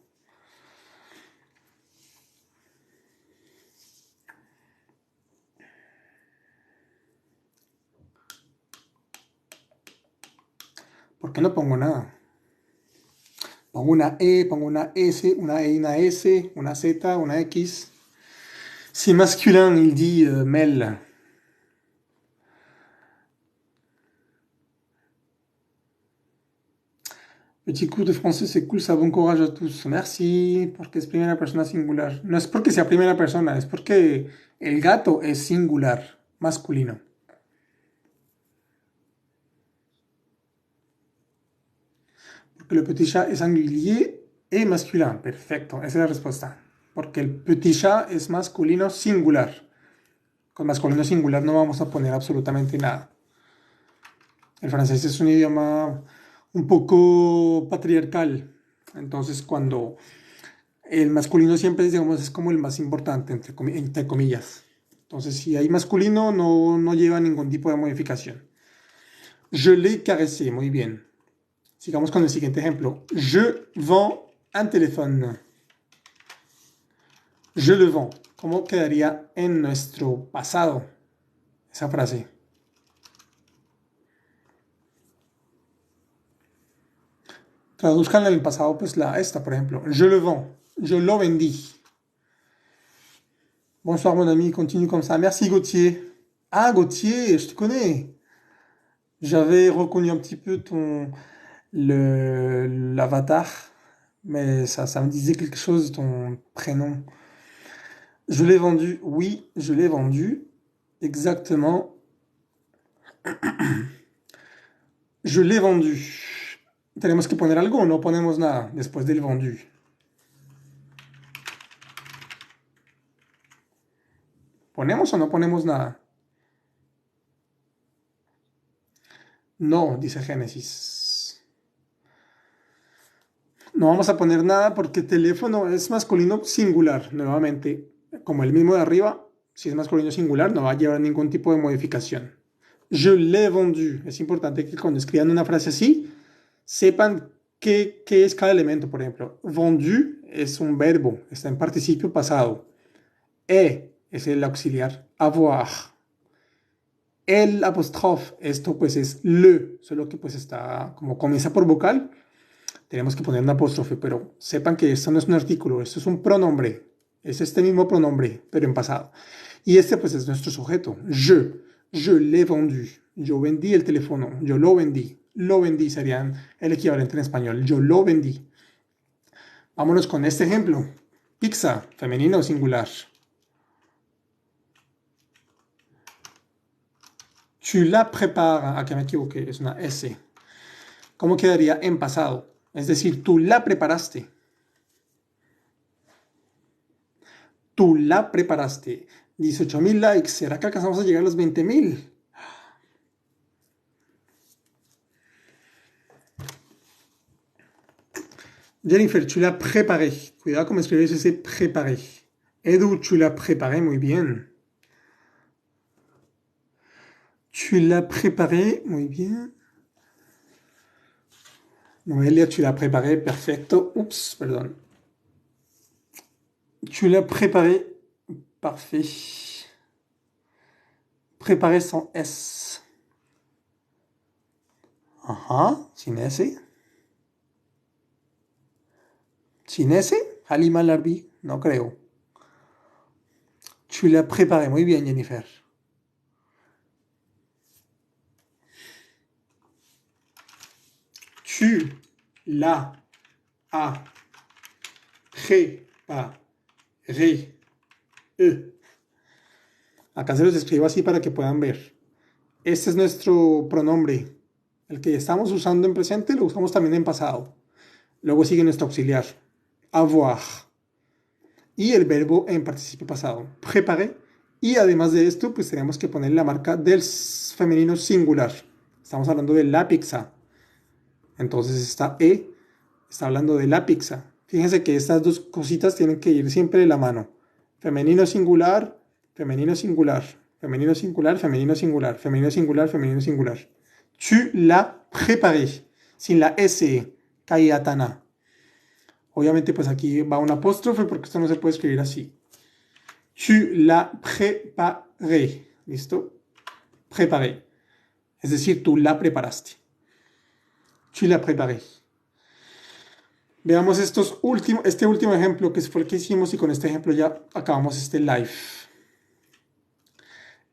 ¿Por qué no pongo nada? Pongo una E, pongo una S, una E, una S, una Z, una X. C'est masculin, il dit Mel. Petit cours de français, c'est cool, ça, bon courage a tous. Merci, porque es primera persona singular. No es porque sea primera persona, es porque el gato es singular, masculino. Porque le petit chat es singulier et masculin. Perfecto, esa es la respuesta. Porque el petit chat es masculino singular. Con masculino singular no vamos a poner absolutamente nada. El francés es un idioma un poco patriarcal. Entonces, cuando el masculino siempre, digamos, es como el más importante, entre comillas. Entonces, si hay masculino, no lleva ningún tipo de modificación. Je l'ai caressé, muy bien. Sigamos con el siguiente ejemplo. Je vends un téléphone. Je le vends. ¿Cómo quedaría en nuestro pasado esa frase? Traduzcanla en el pasado, pues esta, por ejemplo. Je le vends. Je lo vendí. Bonsoir, mon ami. Continue comme ça. Merci, Gauthier. Ah, Gauthier, je te connais. J'avais reconnu un petit peu l'avatar, mais ça me disait quelque chose, ton prénom. Je l'ai vendu. Oui, je l'ai vendu. Exactement. Je l'ai vendu. ¿Tenemos que poner algo o no ponemos nada después del vendu? ¿Ponemos o no ponemos nada? No, dice Génesis. No vamos a poner nada porque teléfono es masculino singular. Nuevamente, como el mismo de arriba, si es masculino singular, no va a llevar ningún tipo de modificación. Je l'ai vendu. Es importante que cuando escriban una frase así, sepan qué es cada elemento. Por ejemplo, vendu es un verbo, está en participio pasado. Es el auxiliar avoir. El apóstrofe, esto pues es le, solo que pues está, como comienza por vocal, tenemos que poner un apóstrofe, pero sepan que esto no es un artículo, esto es un pronombre, es este mismo pronombre, pero en pasado. Y este pues es nuestro sujeto, je l'ai vendu, yo vendí el teléfono, yo lo vendí serían el equivalente en español, yo lo vendí. Vámonos con este ejemplo, pizza, femenino o singular. Tu la prépares, aquí me equivoqué, es una S. ¿Cómo quedaría en pasado? Es decir, tú la preparaste. Tú la preparaste. 18.000 likes. ¿Será que alcanzamos a llegar a los 20.000? Jennifer, tu l'as préparé. Cuidado como escribes ese préparé. Edu, tu l'as préparé muy bien. Tu l'as préparé muy bien. Noelia, tu l'as préparé. Perfecto. Oups, perdón. Tu l'as préparé. Parfait. Préparé sans S. Ajá, sin S. ¿Sin S? Halima Larbi, no creo. Tu l'as préparé. Muy bien, Jennifer. Tu l'as préparé. Acá se los escribo así para que puedan ver. Este es nuestro pronombre. El que estamos usando en presente lo usamos también en pasado. Luego sigue nuestro auxiliar. Avoir. Y el verbo en participio pasado. Préparé. Y además de esto, pues tenemos que poner la marca del femenino singular. Estamos hablando de la pizza. Entonces esta E está hablando de la pizza. Fíjense que estas dos cositas tienen que ir siempre de la mano. Femenino singular, femenino singular, femenino singular, femenino singular, femenino singular, femenino singular. Tu l'as préparé. Sin la S, Kayatana. Obviamente pues aquí va un apóstrofe porque esto no se puede escribir así. Tu l'as préparé. ¿Listo? Préparé. Es decir, tú la preparaste. Tu l'as préparé. Veamos este último ejemplo que fue el que hicimos y con este ejemplo ya acabamos este live.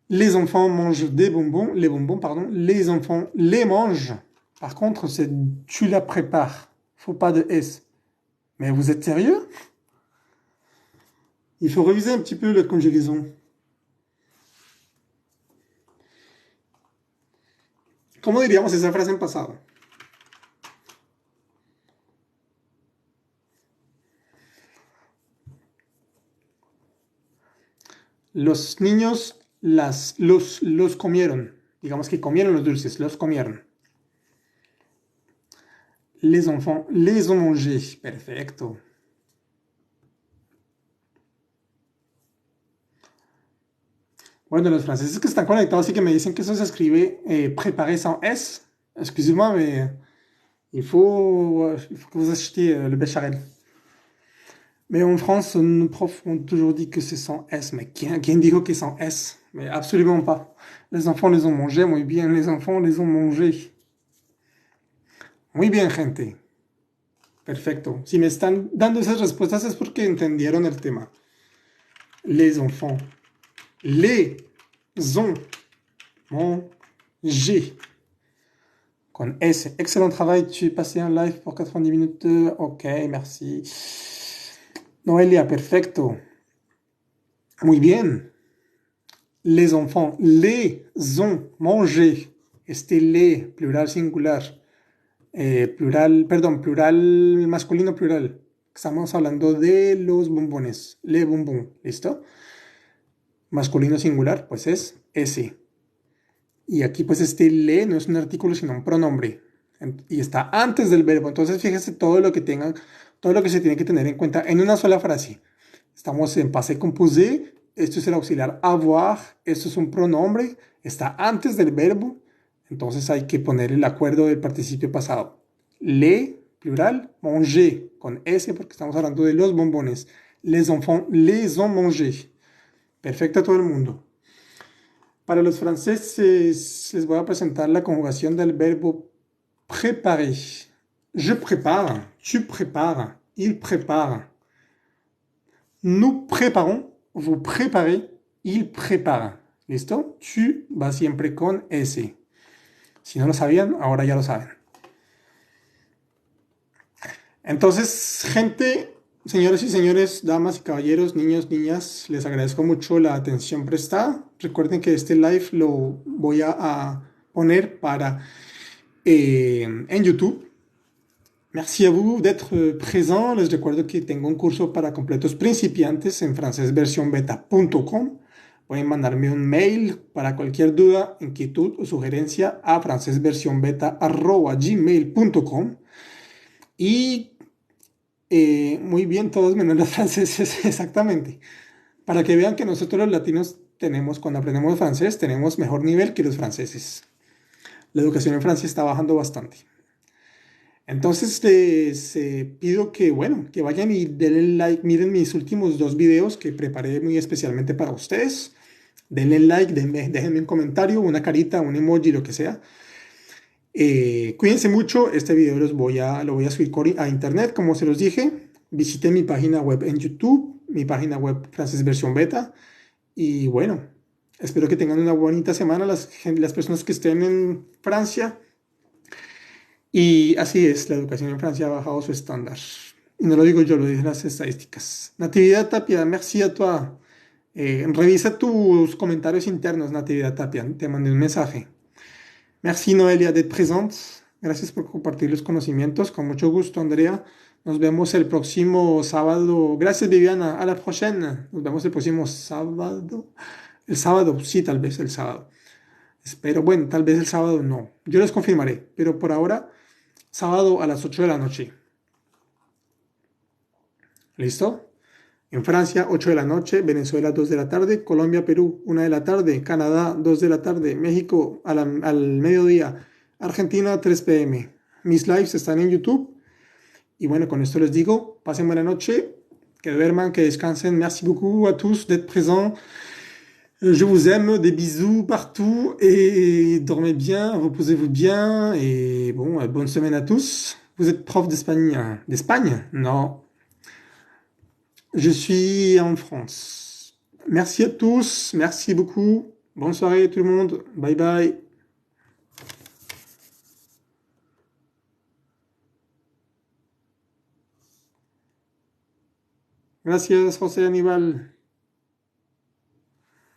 Les enfants mangent des bonbons, les bonbons, pardon, les enfants les mangent. Par contre, c'est tu la prépares. Faut pas de S. Mais vous êtes sérieux? Il faut réviser un petit peu la conjugaison. ¿Cómo diríamos esa frase en pasado? Los niños los comieron. Digamos que comieron los dulces, los comieron. Les enfants les ont mangés. Perfecto. Bueno, los franceses que están conectados y que me dicen que eso se escribe préparé sans S. Excusez-moi, mais il faut que vous achetiez le béchamel. Mais en France, nos profs ont toujours dit que c'est sans S. Mais qui dijo que sans S? Mais absolument pas. Les enfants les ont mangés, muy bien. Les enfants les ont mangés. Muy bien, gente. Perfecto. Si me están dando esas respuestas es porque entendieron el tema. Les enfants les ont mangés. Con S. Excellent travail. Tu es passé en live pour 90 minutes. Ok, merci. Noelia, perfecto. Muy bien. Les enfants les ont mangés. Este les, plural singular. Plural masculino, plural. Estamos hablando de los bombones. Les bonbons. ¿Listo? Masculino singular, pues es S. Y aquí pues este le no es un artículo, sino un pronombre. Y está antes del verbo. Entonces fíjese todo lo que se tiene que tener en cuenta en una sola frase. Estamos en passé composé. Esto es el auxiliar avoir. Esto es un pronombre. Está antes del verbo. Entonces hay que poner el acuerdo del participio pasado. Les, plural, manger, con S porque estamos hablando de los bombones. Les enfants les ont mangé. Perfecto a todo el mundo. Para los franceses les voy a presentar la conjugación del verbo préparer. Je prépare, tu prépares, il prépare. Nous préparons, vous préparez, il prépara. ¿Listo? Tu va siempre con S. Si no lo sabían, ahora ya lo saben. Entonces, gente, señores y señores, damas y caballeros, niños, niñas, les agradezco mucho la atención prestada. Recuerden que este live lo voy a poner en YouTube. Merci a vous d'être présent. Les recuerdo que tengo un curso para completos principiantes en francesversionbeta.com. Pueden mandarme un mail para cualquier duda, inquietud o sugerencia a francesversionbeta@gmail.com. Y muy bien, todos menos los franceses, exactamente. Para que vean que nosotros los latinos tenemos, cuando aprendemos francés, tenemos mejor nivel que los franceses. La educación en Francia está bajando bastante. Entonces les pido que, bueno, que vayan y denle like, miren mis últimos 2 videos que preparé muy especialmente para ustedes. Denle like, déjenme un comentario, una carita, un emoji, lo que sea. Cuídense mucho, este video lo voy a subir a internet, como se los dije. Visiten mi página web en YouTube, mi página web Francés Versión Beta. Y bueno, espero que tengan una bonita semana las personas que estén en Francia. Y así es, la educación en Francia ha bajado su estándar. Y no lo digo yo, lo dicen las estadísticas. Natividad Tapia, merci a toi. Revisa tus comentarios internos, Natividad Tapia. Te mandé un mensaje. Merci Noelia d'être présente. Gracias por compartir los conocimientos. Con mucho gusto, Andrea. Nos vemos el próximo sábado. Gracias, Viviana. A la próxima. Nos vemos el próximo sábado. El sábado, sí, tal vez el sábado. Espero, bueno, tal vez el sábado no. Yo les confirmaré. Pero por ahora, sábado a las 8 de la noche. ¿Listo? En Francia, 8 de la noche, Venezuela, 2 de la tarde, Colombia, Perú, 1 de la tarde, Canadá, 2 de la tarde, México, al mediodía, Argentina, 3 p.m. Mis lives están en YouTube. Y bueno, con esto les digo, pasen buena noche, que duerman, que descansen. Merci beaucoup à tous d'être présents. Je vous aime, des bisous partout et dormez bien, reposez-vous bien et bon, bonne semaine à tous. Vous êtes prof d'espagnol? D'Espagne? Non. Je suis en France. Merci à tous, merci beaucoup. Bonne soirée tout le monde. Bye bye. Gracias, José Aníbal.